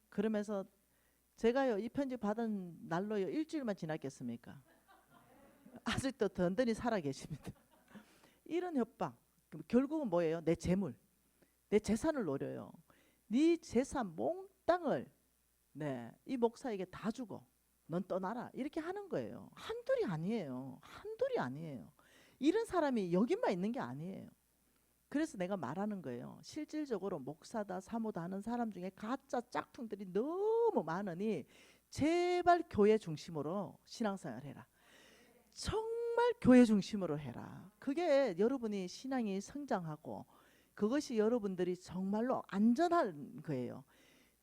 그러면서 제가요 이 편지 받은 날로요 일주일만 지났겠습니까? 아직도 든든히 살아 계십니다. 이런 협박 결국은 뭐예요? 내 재물, 내 재산을 노려요. 네 재산 몽땅을 네, 이 목사에게 다 주고 넌 떠나라 이렇게 하는 거예요. 한둘이 아니에요. 한둘이 아니에요. 이런 사람이 여기만 있는 게 아니에요. 그래서 내가 말하는 거예요. 실질적으로 목사다 사모다 하는 사람 중에 가짜 짝퉁들이 너무 많으니 제발 교회 중심으로 신앙생활 해라. 정말 교회 중심으로 해라. 그게 여러분이 신앙이 성장하고 그것이 여러분들이 정말로 안전한 거예요.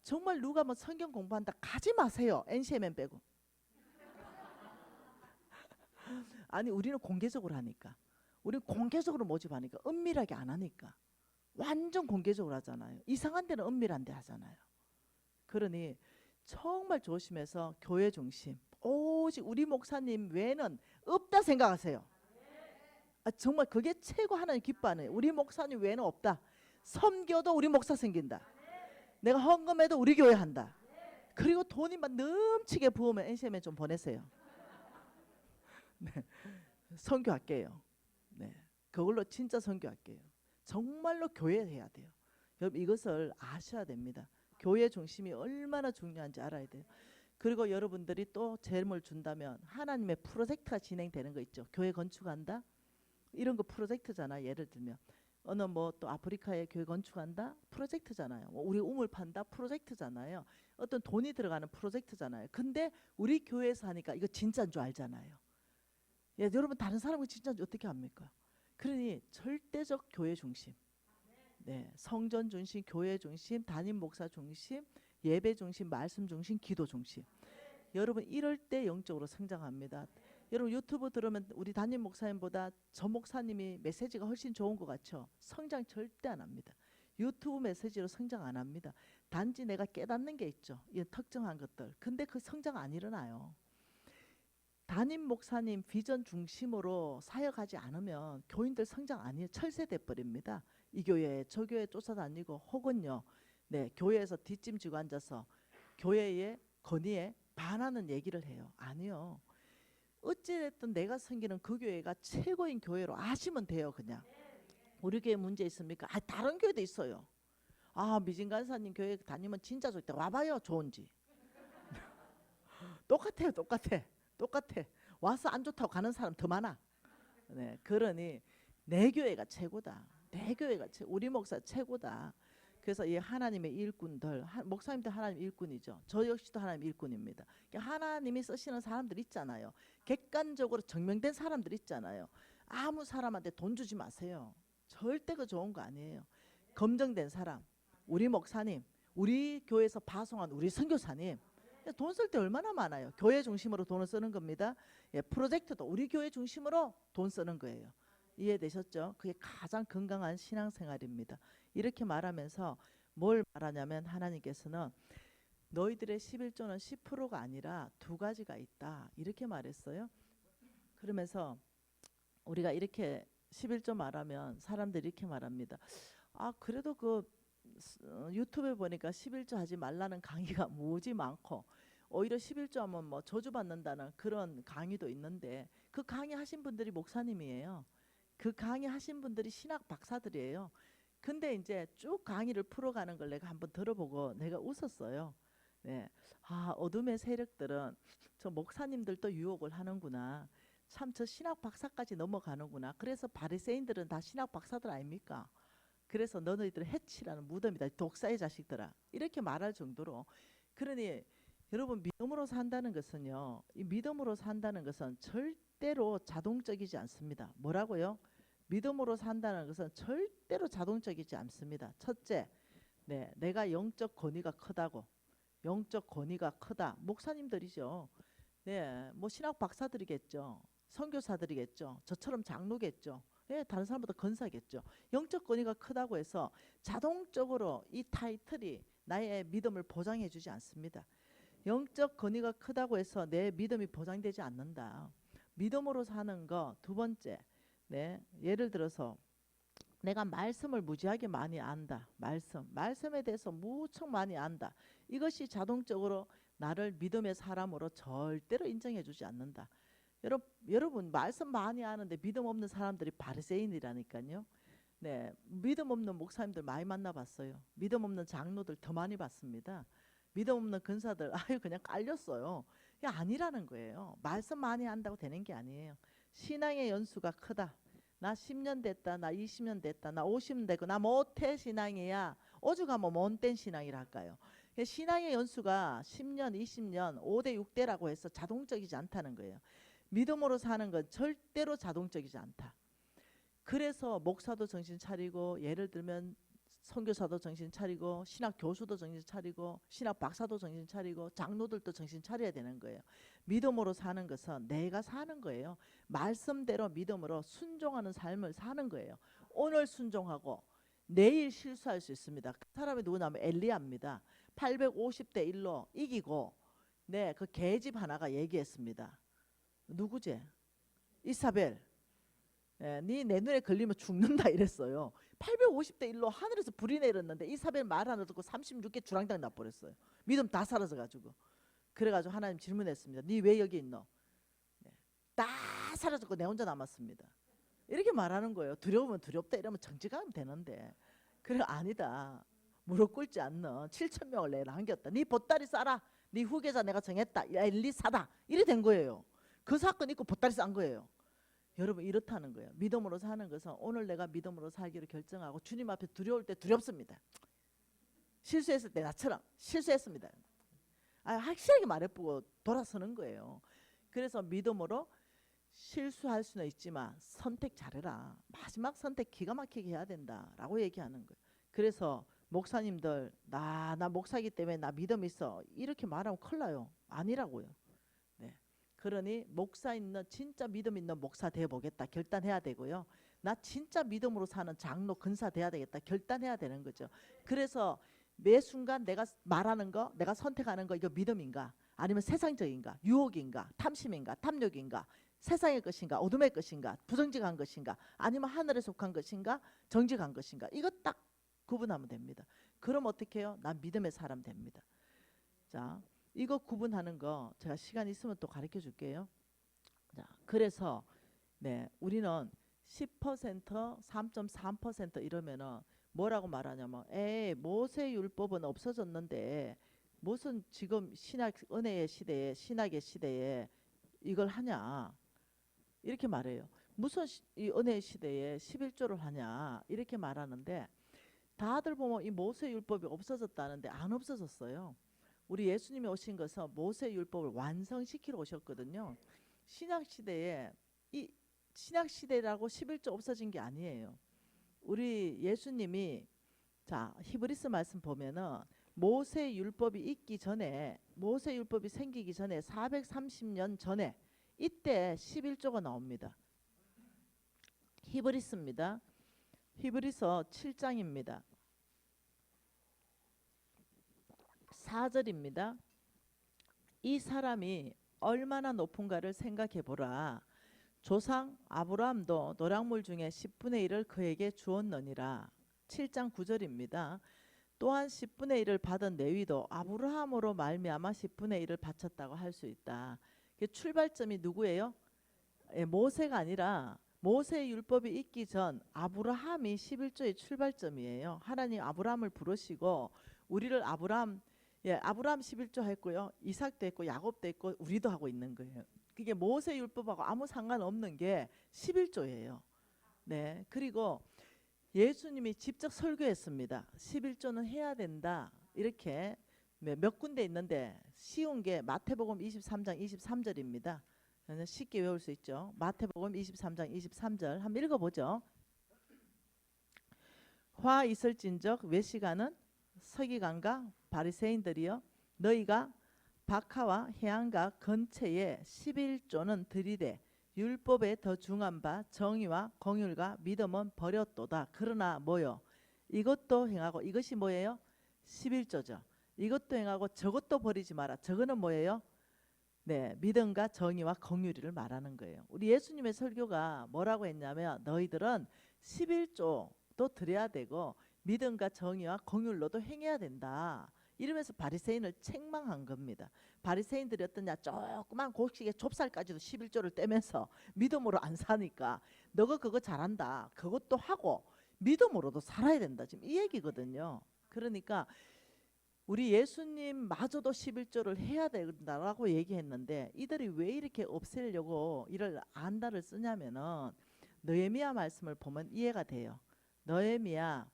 정말 누가 뭐 성경 공부한다 가지 마세요. NCMN 빼고. 아니 우리는 공개적으로 하니까. 우리 공개적으로 모집하니까 은밀하게 안 하니까 완전 공개적으로 하잖아요. 이상한 데는 은밀한 데 하잖아요. 그러니 정말 조심해서 교회 중심 오직 우리 목사님 외에는 없다 생각하세요. 정말 그게 최고 하나님 기뻐하는 우리 목사님 외에는 없다. 섬겨도 우리 목사 생긴다. 내가 헌금해도 우리 교회 한다. 그리고 돈이 막 넘치게 부으면 NCM에 좀 보내세요. 네, 선교할게요. 네, 그걸로 진짜 선교할게요. 정말로 교회 해야 돼요. 여러분 이것을 아셔야 됩니다. 교회 중심이 얼마나 중요한지 알아야 돼요. 그리고 여러분들이 또 재물 준다면 하나님의 프로젝트가 진행되는 거 있죠. 교회 건축한다? 이런 거 프로젝트잖아. 예를 들면 어느 뭐 또 아프리카에 교회 건축한다? 프로젝트잖아요. 뭐 우리 우물 판다? 프로젝트잖아요. 어떤 돈이 들어가는 프로젝트잖아요. 근데 우리 교회에서 하니까 이거 진짜인 줄 알잖아요. 예, 여러분 다른 사람이 진짜인지 어떻게 압니까? 그러니 절대적 교회 중심, 네, 성전 중심, 교회 중심, 담임 목사 중심, 예배 중심, 말씀 중심, 기도 중심. 여러분 이럴 때 영적으로 성장합니다. 여러분 유튜브 들으면 우리 담임 목사님보다 저 목사님이 메시지가 훨씬 좋은 것 같죠? 성장 절대 안 합니다. 유튜브 메시지로 성장 안 합니다. 단지 내가 깨닫는 게 있죠. 이 특정한 것들. 근데 그 성장 안 일어나요. 담임 목사님 비전 중심으로 사역하지 않으면 교인들 성장 아니에요. 철새돼 버립니다. 이 교회 저 교회 쫓아다니고 혹은요, 네, 교회에서 뒷짐 지고 앉아서 교회의 건의에 반하는 얘기를 해요. 아니요. 어찌됐든 내가 섬기는 그 교회가 최고인 교회로 아시면 돼요. 그냥 우리 교회 문제 있습니까? 아, 다른 교회도 있어요. 아, 미진 간사님 교회 다니면 진짜 좋다. 와봐요. 좋은지. 똑같아요. 똑같아. 와서 안 좋다고 가는 사람 더 많아. 네, 그러니 내 교회가 최고다. 내 교회가 우리 목사 최고다. 그래서 이 하나님의 일꾼들, 목사님도 하나님 일꾼이죠. 저 역시도 하나님 일꾼입니다. 하나님이 쓰시는 사람들 있잖아요. 객관적으로 증명된 사람들 있잖아요. 아무 사람한테 돈 주지 마세요. 절대 그 좋은 거 아니에요. 검증된 사람, 우리 목사님, 우리 교회에서 파송한 우리 선교사님, 돈 쓸 때 얼마나 많아요. 교회 중심으로 돈을 쓰는 겁니다. 예, 프로젝트도 우리 교회 중심으로 돈 쓰는 거예요. 이해되셨죠? 그게 가장 건강한 신앙생활입니다. 이렇게 말하면서 뭘 말하냐면 하나님께서는 너희들의 11조는 10%가 아니라 두 가지가 있다. 이렇게 말했어요. 그러면서 우리가 이렇게 11조 말하면 사람들이 이렇게 말합니다. 아, 그래도 그 유튜브에 보니까 11조 하지 말라는 강의가 무지 많고 오히려 11조 하면 뭐 저주받는다는 그런 강의도 있는데 그 강의 하신 분들이 목사님이에요. 그 강의 하신 분들이 신학 박사들이에요. 근데 이제 쭉 강의를 풀어가는 걸 내가 한번 들어보고 내가 웃었어요. 네. 아, 어둠의 세력들은 저 목사님들도 유혹을 하는구나. 참 저 신학 박사까지 넘어가는구나. 그래서 바리새인들은 다 신학 박사들 아닙니까? 그래서 너희들 해치라는 무덤이다. 독사의 자식들아. 이렇게 말할 정도로. 그러니 여러분 믿음으로 산다는 것은요. 이 믿음으로 산다는 것은 절대로 자동적이지 않습니다. 뭐라고요? 믿음으로 산다는 것은 절대로 자동적이지 않습니다. 첫째, 네, 내가 영적 권위가 크다고. 영적 권위가 크다. 목사님들이죠. 네, 뭐 신학 박사들이겠죠. 선교사들이겠죠. 저처럼 장로겠죠. 예, 다른 사람보다 건사겠죠. 영적 권위가 크다고 해서 자동적으로 이 타이틀이 나의 믿음을 보장해 주지 않습니다. 영적 권위가 크다고 해서 내 믿음이 보장되지 않는다. 믿음으로 사는 거. 두 번째, 네, 예를 들어서 내가 말씀을 무지하게 많이 안다. 말씀에 대해서 무척 많이 안다. 이것이 자동적으로 나를 믿음의 사람으로 절대로 인정해 주지 않는다. 여러분 말씀 많이 아는데 믿음 없는 사람들이 바리새인이라니까요. 네, 믿음 없는 목사님들 많이 만나봤어요. 믿음 없는 장로들 더 많이 봤습니다. 믿음 없는 근사들 아유 그냥 깔렸어요. 이게 아니라는 거예요. 말씀 많이 한다고 되는 게 아니에요. 신앙의 연수가 크다. 나 10년 됐다. 나 20년 됐다. 나 50년 됐고 나 못해 신앙이야. 오죽하면 못된 신앙이랄까요. 신앙의 연수가 10년, 20년, 5대, 6대라고 해서 자동적이지 않다는 거예요. 믿음으로 사는 건 절대로 자동적이지 않다. 그래서 목사도 정신 차리고 예를 들면 선교사도 정신 차리고 신학 교수도 정신 차리고 신학 박사도 정신 차리고 장로들도 정신 차려야 되는 거예요. 믿음으로 사는 것은 내가 사는 거예요. 말씀대로 믿음으로 순종하는 삶을 사는 거예요. 오늘 순종하고 내일 실수할 수 있습니다. 그 사람이 누구냐면 엘리야입니다. 850대 1로 이기고 네, 그 계집 하나가 얘기했습니다. 누구지? 이사벨. 네 내 눈에 걸리면 죽는다 이랬어요. 850대 1로 하늘에서 불이 내렸는데 이사벨 말 하나 듣고 36개 주랑당 나버렸어요. 믿음 다 사라져가지고. 그래가지고 하나님 질문했습니다. 네 왜 여기 있노? 네. 다 사라졌고 내 혼자 남았습니다. 이렇게 말하는 거예요. 두려우면 두렵다 이러면 정직하면 되는데 그래 아니다. 무릎 꿇지 않는 7천 명을 내가 남겼다. 네 보따리 싸라. 네 후계자 내가 정했다. 엘리사다. 이래 된 거예요. 그 사건 있고 보따리 싼 거예요. 여러분 이렇다는 거예요. 믿음으로 사는 것은 오늘 내가 믿음으로 살기를 결정하고 주님 앞에 두려울 때 두렵습니다. 실수했을 때 나처럼 실수했습니다. 확실하게 말해보고 돌아서는 거예요. 그래서 믿음으로 실수할 수는 있지만 선택 잘해라. 마지막 선택 기가 막히게 해야 된다라고 얘기하는 거예요. 그래서 목사님들 나 목사이기 때문에 나 믿음 있어 이렇게 말하면 큰일 나요. 아니라고요. 네. 그러니 목사 있는 진짜 믿음 있는 목사 되어보겠다 결단해야 되고요. 나 진짜 믿음으로 사는 장로 근사 돼야 되겠다 결단해야 되는 거죠. 그래서 매 순간 내가 말하는 거 내가 선택하는 거 이거 믿음인가 아니면 세상적인가 유혹인가 탐심인가 탐욕인가 세상의 것인가 어둠의 것인가 부정직한 것인가 아니면 하늘에 속한 것인가 정직한 것인가 이거 딱 구분하면 됩니다. 그럼 어떻게 해요? 난 믿음의 사람 됩니다. 자, 이거 구분하는 거 제가 시간 있으면 또 가르쳐 줄게요. 자, 그래서 네, 우리는 10% 3.3% 이러면은 뭐라고 말하냐면 모세율법은 없어졌는데 무슨 지금 신약 은혜의 시대에 신학의 시대에 이걸 하냐 이렇게 말해요. 무슨 이 은혜의 시대에 11조를 하냐 이렇게 말하는데 다들 보면 이 모세율법이 없어졌다는데 안 없어졌어요. 우리 예수님이 오신 것은 모세율법을 완성시키러 오셨거든요. 신약시대에 이 신약시대라고 11조 없어진 게 아니에요. 우리 예수님이 자 히브리서 말씀 보면은 모세율법이 있기 전에 모세율법이 생기기 전에 430년 전에 이때 11조가 나옵니다. 히브리서입니다. 히브리서 7장입니다. 4절입니다. 이 사람이 얼마나 높은가를 생각해 보라. 조상 아브라함도 노량물 중에 10분의 1을 그에게 주었느니라. 7장 9절입니다. 또한 10분의 1을 받은 레위도 아브라함으로 말미암아 10분의 1을 바쳤다고 할 수 있다. 출발점이 누구예요? 모세가 아니라 모세 율법이 있기 전 아브라함이 11조의 출발점이에요. 하나님 아브라함을 부르시고 우리를 아브라함 11조 했고요. 이삭도 했고 야곱도 했고 우리도 하고 있는 거예요. 그게 모세 율법하고 아무 상관없는 게 11조예요. 네. 그리고 예수님이 직접 설교했습니다. 11조는 해야 된다. 이렇게 몇 군데 있는데 쉬운 게 마태복음 23장 23절입니다. 쉽게 외울 수 있죠. 마태복음 23장 23절 한번 읽어보죠. 화 있을진적 외시가는 서기관과 바리새인들이여 너희가 박하와 해안가 근처에 11조는 들이되 율법에 더 중한 바 정의와 공율과 믿음은 버렸도다. 그러나 뭐요? 이것도 행하고 이것이 뭐예요? 11조죠. 이것도 행하고 저것도 버리지 마라. 저거는 뭐예요? 네, 믿음과 정의와 공율을 말하는 거예요. 우리 예수님의 설교가 뭐라고 했냐면 너희들은 11조도 드려야 되고 믿음과 정의와 공율로도 행해야 된다. 이러면서 바리새인을 책망한 겁니다. 바리새인들이 어떠냐 조그만 곡식에 좁쌀까지도 11조를 떼면서 믿음으로 안 사니까 너가 그거 잘한다. 그것도 하고 믿음으로도 살아야 된다. 지금 이 얘기거든요. 그러니까 우리 예수님마저도 11조를 해야 된다라고 얘기했는데 이들이 왜 이렇게 없애려고 이를 안다를 쓰냐면은 느헤미야 말씀을 보면 이해가 돼요. 느헤미야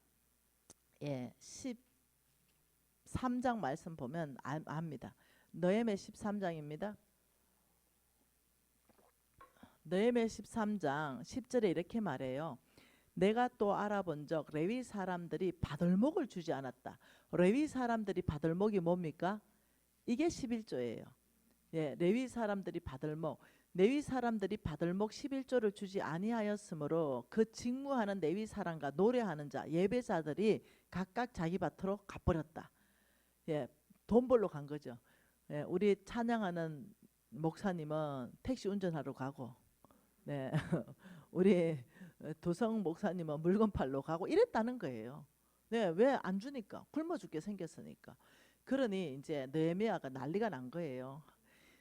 13장 말씀 보면 압니다. 느헤미야 13장입니다. 느헤미야 13장 10절에 이렇게 말해요. 내가 또 알아본적 레위 사람들이 바들목을 주지 않았다. 레위 사람들이 바들목이 뭡니까? 이게 11조예요. 예, 레위 사람들이 바들목. 레위 사람들이 바들목 11조를 주지 아니하였으므로 그 직무하는 레위 사람과 노래하는 자 예배자들이 각각 자기 밭으로 가버렸다. 예, 돈 벌러 간 거죠. 예, 우리 찬양하는 목사님은 택시 운전하러 가고, 네, 우리 도성 목사님은 물건 팔러 가고 이랬다는 거예요. 네, 왜 안 주니까 굶어 죽게 생겼으니까. 그러니 이제 느헤미야가 난리가 난 거예요.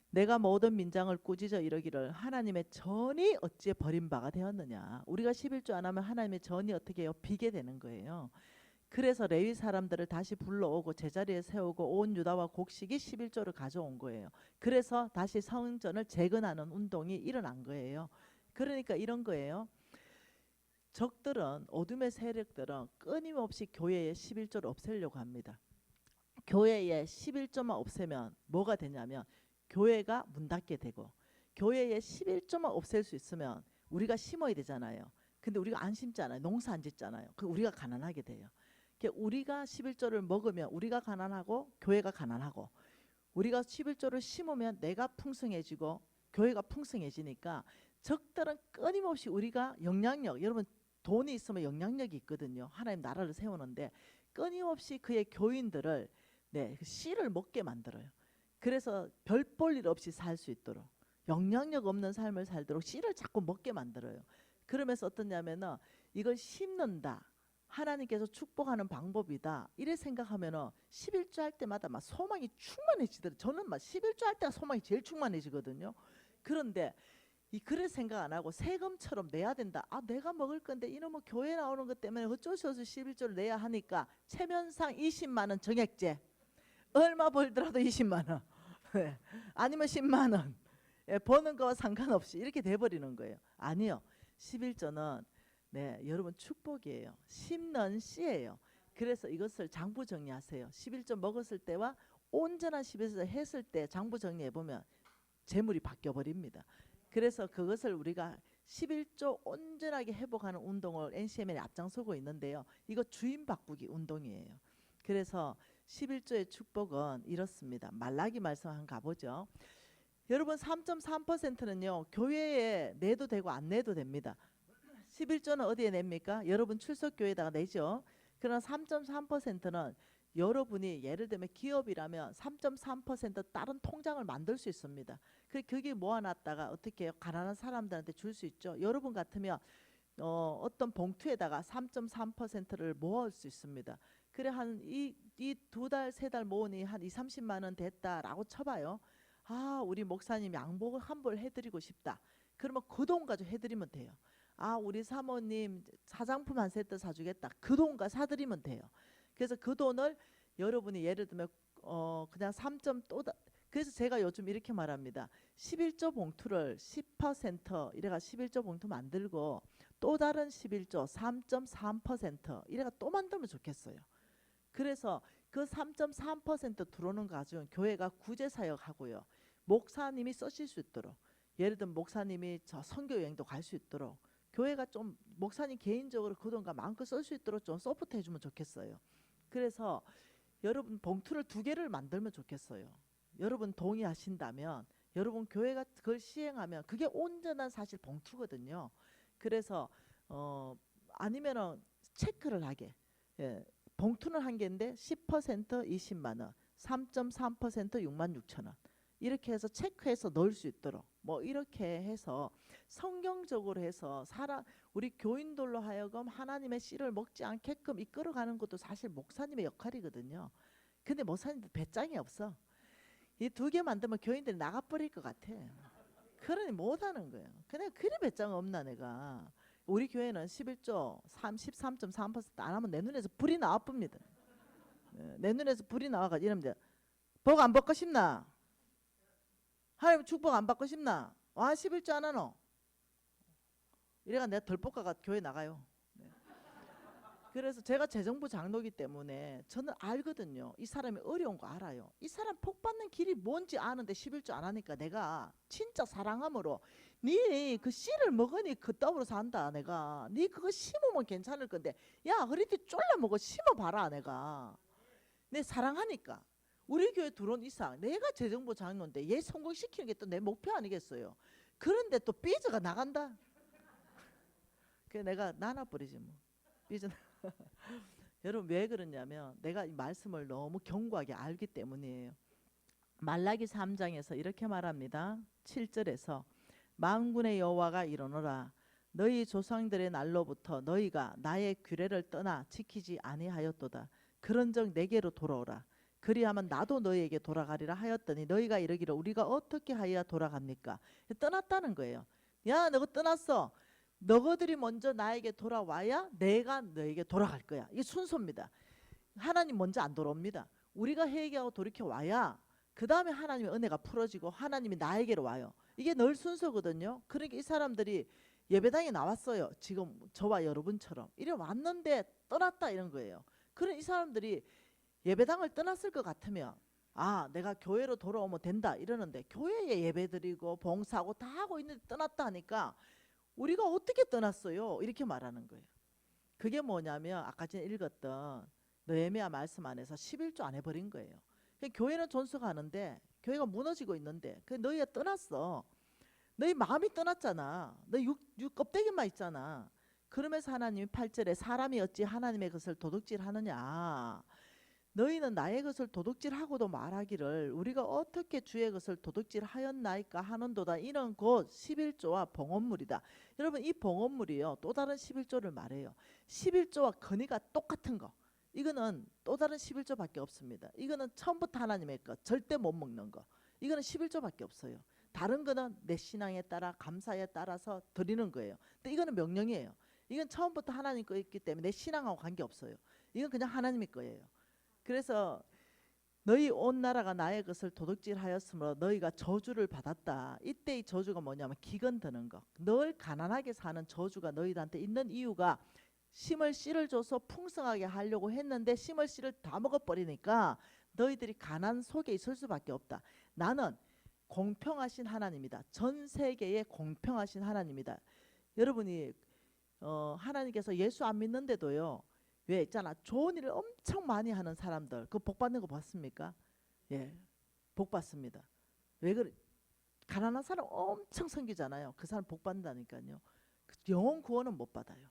내가 모든 민장을 꾸짖어 이러기를 하나님의 전이 어찌 버림바가 되었느냐. 우리가 11조 안 하면 하나님의 전이 어떻게 해요? 비게 되는 거예요. 그래서 레위 사람들을 다시 불러오고 제자리에 세우고 온 유다와 곡식이 11조를 가져온 거예요. 그래서 다시 성전을 재건하는 운동이 일어난 거예요. 그러니까 이런 거예요. 적들은, 어둠의 세력들은 끊임없이 교회의 11조를 없애려고 합니다. 교회의 11조만 없애면 뭐가 되냐면 교회가 문 닫게 되고, 교회의 11조만 없앨 수 있으면 우리가 심어야 되잖아요. 근데 우리가 안 심잖아요. 농사 안 짓잖아요. 그 우리가 가난하게 돼요. 우리가 11조를 먹으면 우리가 가난하고 교회가 가난하고, 우리가 11조를 심으면 내가 풍성해지고 교회가 풍성해지니까 적들은 끊임없이 우리가 영향력, 여러분 돈이 있으면 영향력이 있거든요. 하나님 나라를 세우는데 끊임없이 그의 교인들을 그 씨를 먹게 만들어요. 그래서 별 볼 일 없이 살 수 있도록, 영향력 없는 삶을 살도록 씨를 자꾸 먹게 만들어요. 그러면서 어떠냐면은 이걸 심는다, 하나님께서 축복하는 방법이다, 이래 생각하면은 11조 할 때마다 막 소망이 충만해지더라고요. 저는 막 11조 할 때가 소망이 제일 충만해지거든요. 그런데 그래 생각 안 하고 세금처럼 내야 된다. 아, 내가 먹을 건데 이놈의 교회 나오는 것 때문에 어쩔 수 없이 11조를 내야 하니까 체면상 20만 원 정액제, 얼마 벌더라도 20만 원 아니면 10만 원, 버는 거와 상관없이 이렇게 돼버리는 거예요. 아니요, 11조는 여러분 축복이에요. 심는 씨예요. 그래서 이것을 장부 정리하세요. 11조 먹었을 때와 온전한 11조 했을 때 장부 정리해 보면 재물이 바뀌어 버립니다. 그래서 그것을 우리가 11조 온전하게 회복하는 운동을 NCM이 앞장서고 있는데요. 이거 주인 바꾸기 운동이에요. 그래서 11조의 축복은 이렇습니다. 말라기 말씀 한번 가보죠. 여러분 3.3%는요 교회에 내도 되고 안 내도 됩니다. 11조는 어디에 냅니까? 여러분 출석교회에다가 내죠. 그러나 3.3%는 여러분이 예를 들면 기업이라면 3.3% 다른 통장을 만들 수 있습니다. 그게 모아놨다가 어떻게 해요? 가난한 사람들한테 줄 수 있죠. 여러분 같으면 어떤 봉투에다가 3.3%를 모을 수 있습니다. 그래 한 이 2달 3달 모으니 한 2-30만 원 됐다라고 쳐봐요. 아, 우리 목사님 양복 한 벌 해드리고 싶다. 그러면 그 돈 가지고 해드리면 돼요. 아, 우리 사모님 사장품 한 세트 사주겠다. 그 돈가 사드리면 돼요. 그래서 그 돈을 여러분이 예를 들면 그냥 3점 또 그래서 제가 요즘 이렇게 말합니다. 11조 봉투를 10% 이래가 11조 봉투 만들고 또 다른 11조 3.3% 이래가 또 만들면 좋겠어요. 그래서 그 3.3% 들어오는 거 가지고 교회가 구제사역 하고요. 목사님이 쓰실 수 있도록, 예를 들면 목사님이 저 선교 여행도 갈 수 있도록 교회가 좀 목사님 개인적으로 그 돈과 마음껏 쓸 수 있도록 좀 서포트 해주면 좋겠어요. 그래서 여러분 봉투를 2개를 만들면 좋겠어요. 여러분 동의하신다면 여러분 교회가 그걸 시행하면 그게 온전한 사실 봉투거든요. 그래서 아니면은 체크를 하게, 봉투는 한 개인데 10% 20만 원, 3.3% 6만 6천 원 이렇게 해서 체크해서 넣을 수 있도록 뭐 이렇게 해서 성경적으로 해서 우리 교인들로 하여금 하나님의 씨를 먹지 않게끔 이끌어가는 것도 사실 목사님의 역할이거든요. 근데 목사님들 배짱이 없어. 이 2개 만들면 교인들이 나가버릴 것 같아. 그러니 못하는 거예요. 그냥 그리 배짱 없나 내가. 우리 교회는 11조 13.3% 안 하면 내 눈에서 불이 나와봅니다. 내 눈에서 불이 나와가지고 이러면 복 안 받고 싶나? 하나님 축복 안 받고 싶나? 와 11조 안 하노? 이래가 내가 덜 볶아가 교회 나가요. 그래서 제가 재정부 장로기 때문에 저는 알거든요. 이 사람이 어려운 거 알아요. 이 사람 복 받는 길이 뭔지 아는데 11조 안 하니까 내가 진짜 사랑함으로 니 그 씨를 먹으니 그 떡으로 산다 내가. 니 그거 심으면 괜찮을 건데 야 허리띠 쫄라 먹어 심어봐라 내가. 내 사랑하니까. 우리 교회 들어온 이상 내가 재정부 장로인데 얘 성공시키는 게 또 내 목표 아니겠어요. 그런데 또 삐져가 나간다. 그래 내가 나눠버리지 뭐. 삐져. 여러분 왜 그러냐면 내가 이 말씀을 너무 견고하게 알기 때문이에요. 말라기 3장에서 이렇게 말합니다. 7절에서 만군의 여호와가 이르노라 너희 조상들의 날로부터 너희가 나의 규례를 떠나 지키지 아니하였도다. 그런즉 내게로 돌아오라. 그리하면 나도 너희에게 돌아가리라 하였더니 너희가 이르기를 우리가 어떻게 하여야 돌아갑니까? 떠났다는 거예요. 야 너가 떠났어. 너희들이 먼저 나에게 돌아와야 내가 너에게 돌아갈 거야. 이게 순서입니다. 하나님 먼저 안 돌아옵니다. 우리가 회개하고 돌이켜 와야 그 다음에 하나님의 은혜가 풀어지고 하나님이 나에게로 와요. 이게 늘 순서거든요. 그러니까 이 사람들이 예배당에 나왔어요. 지금 저와 여러분처럼 이래 왔는데 떠났다 이런 거예요. 그런 이 사람들이 예배당을 떠났을 것 같으면 아 내가 교회로 돌아오면 된다 이러는데 교회에 예배드리고 봉사하고 다 하고 있는데 떠났다 하니까 우리가 어떻게 떠났어요? 이렇게 말하는 거예요. 그게 뭐냐면 아까 전에 읽었던 느헤미야 말씀 안에서 11조 안 해버린 거예요. 교회는 존속하는데 교회가 무너지고 있는데 그 너희가 떠났어. 너희 마음이 떠났잖아. 너희 육 껍데기만 있잖아. 그러면서 하나님이 8절에 사람이 어찌 하나님의 것을 도둑질하느냐. 너희는 나의 것을 도둑질하고도 말하기를 우리가 어떻게 주의 것을 도둑질하였나이까 하는도다. 이는 곧 11조와 봉헌물이다. 여러분 이 봉헌물이요 또 다른 11조를 말해요. 11조와 건의가 똑같은 거. 이거는 또 다른 11조밖에 없습니다. 이거는 처음부터 하나님의 것 절대 못 먹는 거. 이거는 11조밖에 없어요. 다른 거는 내 신앙에 따라 감사에 따라서 드리는 거예요. 근데 이거는 명령이에요. 이건 처음부터 하나님 거였기 때문에 내 신앙하고 관계없어요. 이건 그냥 하나님의 거예요. 그래서 너희 온 나라가 나의 것을 도둑질하였으므로 너희가 저주를 받았다. 이때 이 저주가 뭐냐면 기근 드는 거. 늘 가난하게 사는 저주가 너희들한테 있는 이유가 심을 씨를 줘서 풍성하게 하려고 했는데 심을 씨를 다 먹어버리니까 너희들이 가난 속에 있을 수밖에 없다. 나는 공평하신 하나님이다. 전 세계에 공평하신 하나님이다. 여러분이 하나님께서 예수 안 믿는데도요. 왜 있잖아 좋은 일을 엄청 많이 하는 사람들 그 복 받는 거 봤습니까? 예, 복 받습니다. 왜 그래? 가난한 사람 엄청 섬기잖아요. 그 사람 복 받는다니까요. 영혼 구원은 못 받아요.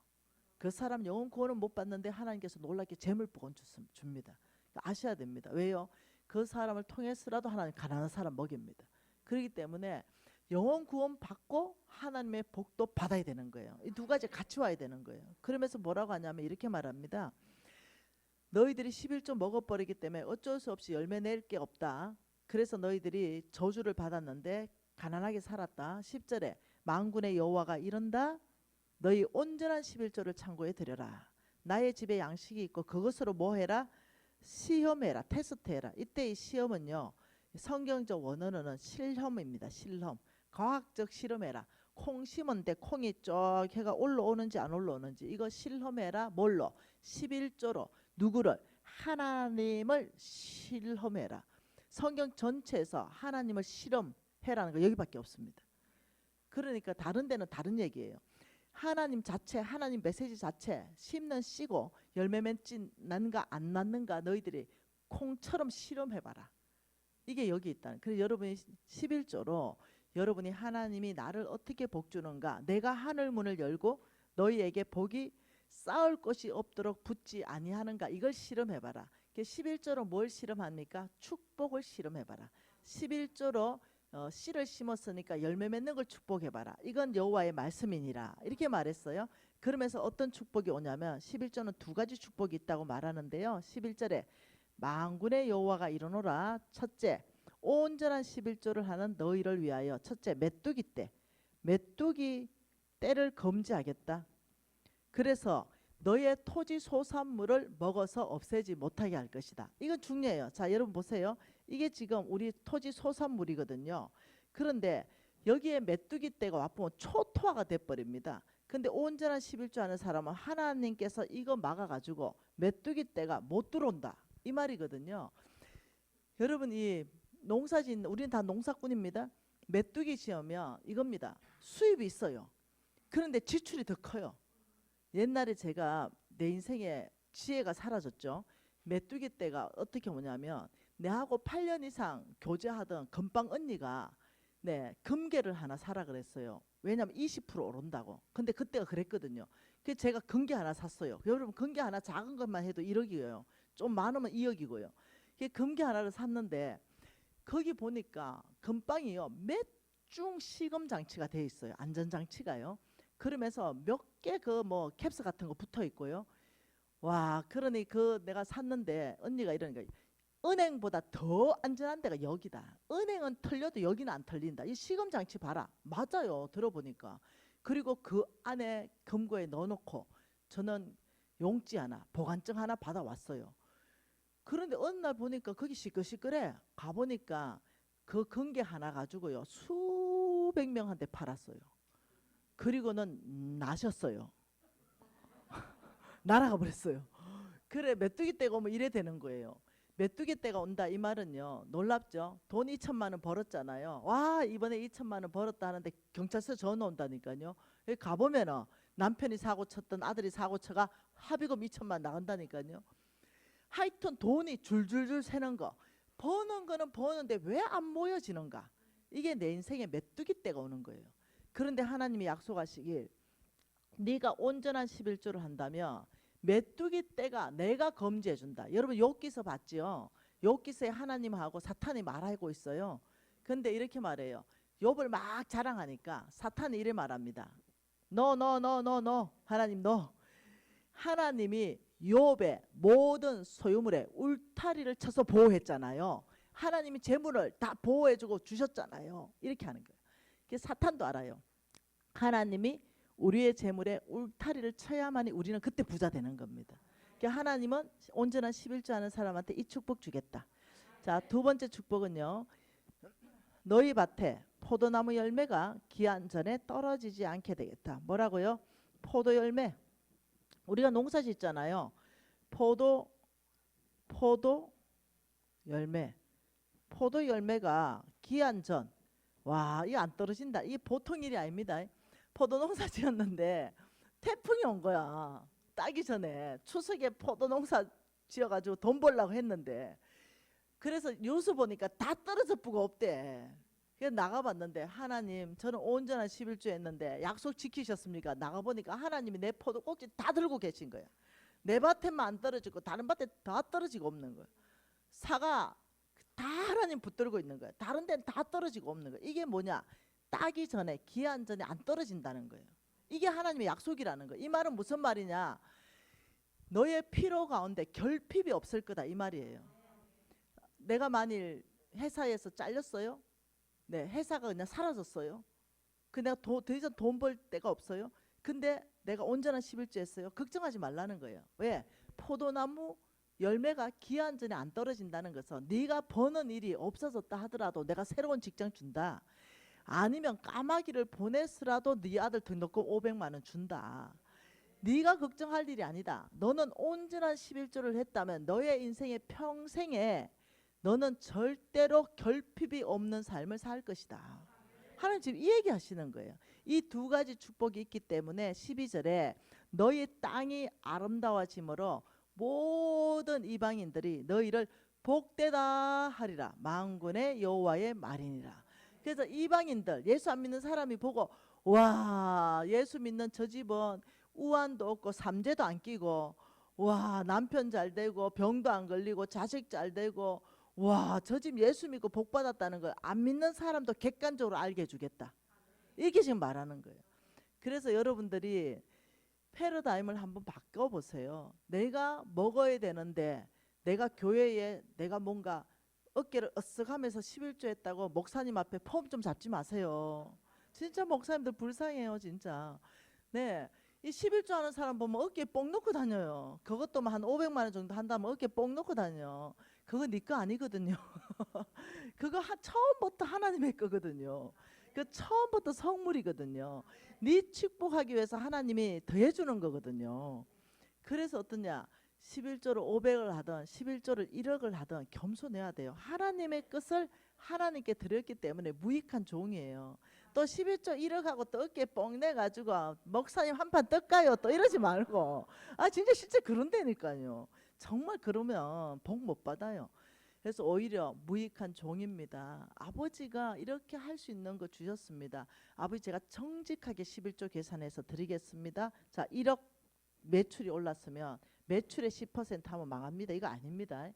그 사람 영혼 구원은 못 받는데 하나님께서 놀랍게 재물복은 줍니다. 아셔야 됩니다. 왜요? 그 사람을 통해서라도 하나님 가난한 사람 먹입니다. 그렇기 때문에 영혼 구원 받고 하나님의 복도 받아야 되는 거예요. 이 두 가지 같이 와야 되는 거예요. 그러면서 뭐라고 하냐면 이렇게 말합니다. 너희들이 11조 먹어버리기 때문에 어쩔 수 없이 열매 낼 게 없다. 그래서 너희들이 저주를 받았는데 가난하게 살았다. 10절에 만군의 여호와가 이른다. 너희 온전한 11조를 창고에 들여라. 나의 집에 양식이 있고 그것으로 뭐 해라? 시험해라. 테스트해라. 이때 이 시험은요. 성경적 원어는 실험입니다. 실험. 과학적 실험해라. 콩 심은데 콩이 쭉 해가 올라오는지 안 올라오는지 이거 실험해라. 뭘로? 11조로. 누구를? 하나님을 실험해라. 성경 전체에서 하나님을 실험해라는 거 여기밖에 없습니다. 그러니까 다른 데는 다른 얘기예요. 하나님 자체, 하나님 메시지 자체 심는 씨고 열매 맺지 난가 안 낳는가 너희들이 콩처럼 실험해봐라. 이게 여기 있다. 그래서 여러분이 11조로 여러분이 하나님이 나를 어떻게 복주는가 내가 하늘 문을 열고 너희에게 복이 쌓을 것이 없도록 붙지 아니하는가 이걸 실험해봐라. 11조로 뭘 실험합니까? 축복을 실험해봐라. 11조로 씨를 심었으니까 열매 맺는 걸 축복해봐라. 이건 여호와의 말씀이니라. 이렇게 말했어요. 그러면서 어떤 축복이 오냐면 11조는 두 가지 축복이 있다고 말하는데요. 11절에 만군의 여호와가 이르노라. 첫째, 온전한 11조를 하는 너희를 위하여. 첫째, 메뚜기 때. 메뚜기 때를 금지하겠다. 그래서 너의 토지 소산물을 먹어서 없애지 못하게 할 것이다. 이건 중요해요. 자, 여러분 보세요. 이게 지금 우리 토지 소산물이거든요. 그런데 여기에 메뚜기 떼가 와보면 초토화가 돼버립니다. 근데 온전한 11조 하는 사람은 하나님께서 이거 막아가지고 메뚜기 떼가 못 들어온다. 이 말이거든요. 여러분 이 농사짓는 우리는 다 농사꾼입니다. 메뚜기 지으면 이겁니다. 수입이 있어요. 그런데 지출이 더 커요. 옛날에 제가 내 인생에 지혜가 사라졌죠. 메뚜기 떼가 어떻게 오냐면 내하고 8년 이상 교제하던 금방 언니가 금괴를 하나 사라 그랬어요. 왜냐하면 20% 오른다고. 근데 그때가 그랬거든요. 그래서 제가 금괴 하나 샀어요. 여러분 금괴 하나 작은 것만 해도 1억이에요. 좀 많으면 2억이고요. 금괴 하나를 샀는데 거기 보니까 금방이요. 몇 중 시금 장치가 돼 있어요. 안전 장치가요. 그러면서 몇 개 그 뭐 캡스 같은 거 붙어 있고요. 와, 그러니 내가 샀는데 언니가 이러니까 은행보다 더 안전한 데가 여기다. 은행은 털려도 여기는 안 털린다. 이 시금 장치 봐라. 맞아요. 들어보니까. 그리고 그 안에 금고에 넣어놓고 저는 용지 하나, 보관증 하나 받아왔어요. 그런데 어느 날 보니까 거기 시끌시끌해. 가보니까 그 금괴 하나 가지고요 수백 명한테 팔았어요. 그리고는 나셨어요. 날아가 버렸어요. 그래 메뚜기 떼가 오면 이래 되는 거예요. 메뚜기 떼가 온다 이 말은요 놀랍죠. 돈 2천만 원 벌었잖아요. 와 이번에 2천만 원 벌었다 하는데 경찰서 전화 온다니까요. 여기 가보면은 남편이 사고 쳤던 아들이 사고 쳐가 합의금 2천만 원 나간다니까요. 하여튼 돈이 줄줄줄 새는 거, 버는 거는 버는데 왜 안 모여지는가? 이게 내 인생에 메뚜기 떼가 오는 거예요. 그런데 하나님이 약속하시길 네가 온전한 11조를 한다면 메뚜기 떼가 내가 검지해 준다. 여러분 욥기서 봤지요? 욥기서에 하나님하고 사탄이 말하고 있어요. 근데 이렇게 말해요. 욥을 막 자랑하니까 사탄이 이래 말합니다. 너 하나님 너. 하나님이 욥의 모든 소유물에 울타리를 쳐서 보호했잖아요. 하나님이 재물을 다 보호해주고 주셨잖아요. 이렇게 하는 거예요. 그래서 사탄도 알아요. 하나님이 우리의 재물에 울타리를 쳐야만이 우리는 그때 부자 되는 겁니다. 그러니까 하나님은 온전한 11조 하는 사람한테 이 축복 주겠다. 자, 두 번째 축복은요. 너희 밭에 포도나무 열매가 기한 전에 떨어지지 않게 되겠다. 뭐라고요? 포도 열매. 우리가 농사 짓잖아요. 포도 열매. 포도 열매가 기한 전. 와, 이거 안 떨어진다. 이게 보통 일이 아닙니다. 포도 농사 지었는데 태풍이 온 거야. 따기 전에 추석에 포도 농사 지어가지고 돈 벌려고 했는데 그래서 뉴스 보니까 다 떨어져 뿌가 없대. 그래서 나가봤는데 하나님 저는 온전한 11조 했는데 약속 지키셨습니까? 나가보니까 하나님이 내 포도 꼭지 다 들고 계신 거야. 내 밭에만 안 떨어지고 다른 밭에 다 떨어지고 없는 거야. 사과 다 하나님 붙들고 있는 거야. 다른 데는 다 떨어지고 없는 거야. 이게 뭐냐? 따기 전에 기한 전에 안 떨어진다는 거예요. 이게 하나님의 약속이라는 거예요. 이 말은 무슨 말이냐? 너의 필요 가운데 결핍이 없을 거다 이 말이에요. 내가 만일 회사에서 잘렸어요? 네, 회사가 그냥 사라졌어요. 그 내가 더 이상 돈 벌 데가 없어요. 근데 내가 온전한 11조 했어요. 걱정하지 말라는 거예요. 왜? 포도나무 열매가 기한 전에 안 떨어진다는 것은 네가 버는 일이 없어졌다 하더라도 내가 새로운 직장 준다. 아니면 까마귀를 보냈으라도 네 아들 등록금 500만 원 준다. 네가 걱정할 일이 아니다. 너는 온전한 11조를 했다면 너의 인생의 평생에 너는 절대로 결핍이 없는 삶을 살 것이다. 하나님 지금 이 얘기 하시는 거예요. 이 두 가지 축복이 있기 때문에 12절에 너희 땅이 아름다워짐으로 모든 이방인들이 너희를 복되다 하리라. 만군의 여호와의 말이니라. 그래서 이방인들 예수 안 믿는 사람이 보고 와 예수 믿는 저 집은 우환도 없고 삼재도 안 끼고 와 남편 잘 되고 병도 안 걸리고 자식 잘 되고 와 저 집 예수 믿고 복 받았다는 걸 안 믿는 사람도 객관적으로 알게 해주겠다. 이게 지금 말하는 거예요. 그래서 여러분들이 패러다임을 한번 바꿔보세요. 내가 먹어야 되는데 내가 교회에 내가 뭔가 어깨를 으쓱하면서 11조 했다고 목사님 앞에 폼 좀 잡지 마세요. 진짜 목사님들 불쌍해요 진짜. 네, 이 11조 하는 사람 보면 어깨에 뽕 놓고 다녀요. 그것도 한 500만 원 정도 한다면 어깨에 뽕 놓고 다녀. 그거 네 거 아니거든요. 그거 처음부터 하나님의 거거든요. 그 처음부터 성물이거든요. 네 축복하기 위해서 하나님이 더해주는 거거든요. 그래서 어떠냐? 11조를 500을 하든 11조를 1억을 하든 겸손해야 돼요. 하나님의 것을 하나님께 드렸기 때문에 무익한 종이에요. 또 11조 1억하고 또 어깨에 뻥 내가지고 목사님 한 판 뜰까요? 또 이러지 말고 아 진짜 실제 그런다니까요. 정말 그러면 복 못 받아요. 그래서 오히려 무익한 종입니다. 아버지가 이렇게 할 수 있는 거 주셨습니다. 아버지 제가 정직하게 11조 계산해서 드리겠습니다. 자 1억 매출이 올랐으면 매출의 10% 하면 망합니다. 이거 아닙니다.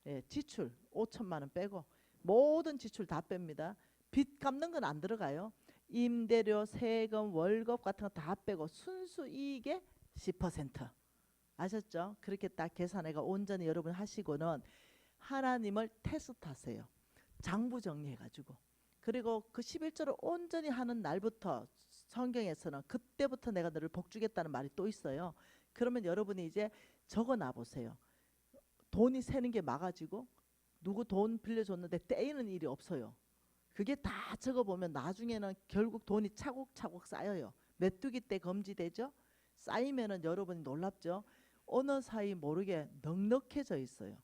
예, 지출 5천만 원 빼고 모든 지출 다 뺍니다. 빚 갚는 건 안 들어가요. 임대료, 세금, 월급 같은 거 다 빼고 순수 이익의 10%. 아셨죠? 그렇게 딱 계산해가 온전히 여러분 하시고는 하나님을 테스트하세요. 장부 정리해가지고. 그리고 그 11조를 온전히 하는 날부터 성경에서는 그때부터 내가 너를 복주겠다는 말이 또 있어요. 그러면 여러분이 이제 적어놔 보세요. 돈이 새는 게 막아지고 누구 돈 빌려줬는데 떼이는 일이 없어요. 그게 다 적어보면 나중에는 결국 돈이 차곡차곡 쌓여요. 메뚜기 때 금지되죠. 쌓이면은 여러분이 놀랍죠. 어느 사이 모르게 넉넉해져 있어요.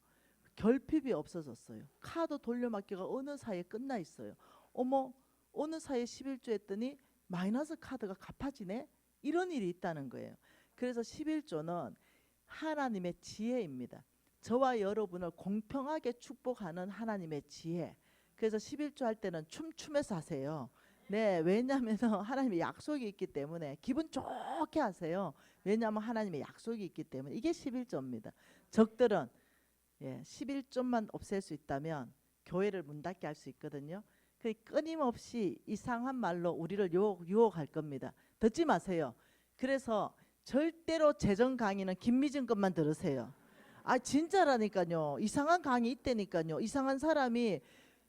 결핍이 없어졌어요. 카드 돌려막기가 어느 사이에 끝나 있어요. 어머, 어느 사이에 11조 했더니 마이너스 카드가 갚아지네. 이런 일이 있다는 거예요. 그래서 11조는 하나님의 지혜입니다. 저와 여러분을 공평하게 축복하는 하나님의 지혜. 그래서 11조 할 때는 춤추면서 하세요. 네, 왜냐하면 하나님의 약속이 있기 때문에 기분 좋게 하세요. 왜냐하면 하나님의 약속이 있기 때문에. 이게 11조입니다. 적들은 11조만 없앨 수 있다면 교회를 문 닫게 할 수 있거든요. 끊임없이 이상한 말로 우리를 유혹할 겁니다. 듣지 마세요. 그래서 절대로 재정 강의는 김미진 것만 들으세요. 아, 진짜라니까요. 이상한 강의 있다니까요. 이상한 사람이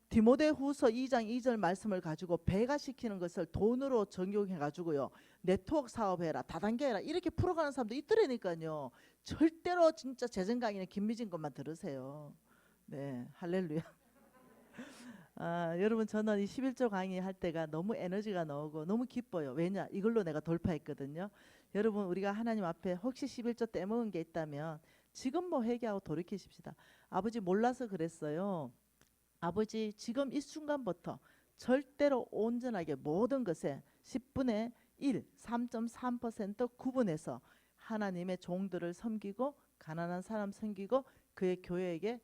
디모데후서 2장 2절 말씀을 가지고 배가시키는 것을 돈으로 적용해 가지고요. 네트워크 사업해라, 다단계해라 이렇게 풀어가는 사람도 있더라니까요. 절대로 진짜 재정 강의는 김미진 것만 들으세요. 네, 할렐루야. 여러분, 저는 이 11조 강의할 때가 너무 에너지가 나오고 너무 기뻐요. 왜냐? 이걸로 내가 돌파했거든요. 여러분, 우리가 하나님 앞에 혹시 11조 떼먹은 게 있다면 지금 뭐 회개하고 돌이키십시다. 아버지 몰라서 그랬어요. 아버지 지금 이 순간부터 절대로 온전하게 모든 것에 10분의 1, 3.3% 구분해서 하나님의 종들을 섬기고 가난한 사람 섬기고 그의 교회에게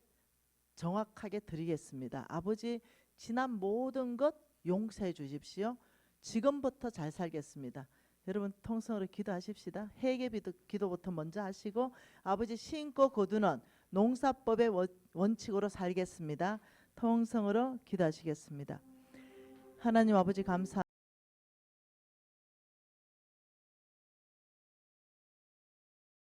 정확하게 드리겠습니다. 아버지 지난 모든 것 용서해 주십시오. 지금부터 잘 살겠습니다. 여러분 통성으로 기도하십시다. 회개 기도부터 먼저 하시고 아버지 신고 거두는 농사법의 원칙으로 살겠습니다. 통성으로 기도하시겠습니다. 하나님 아버지 감사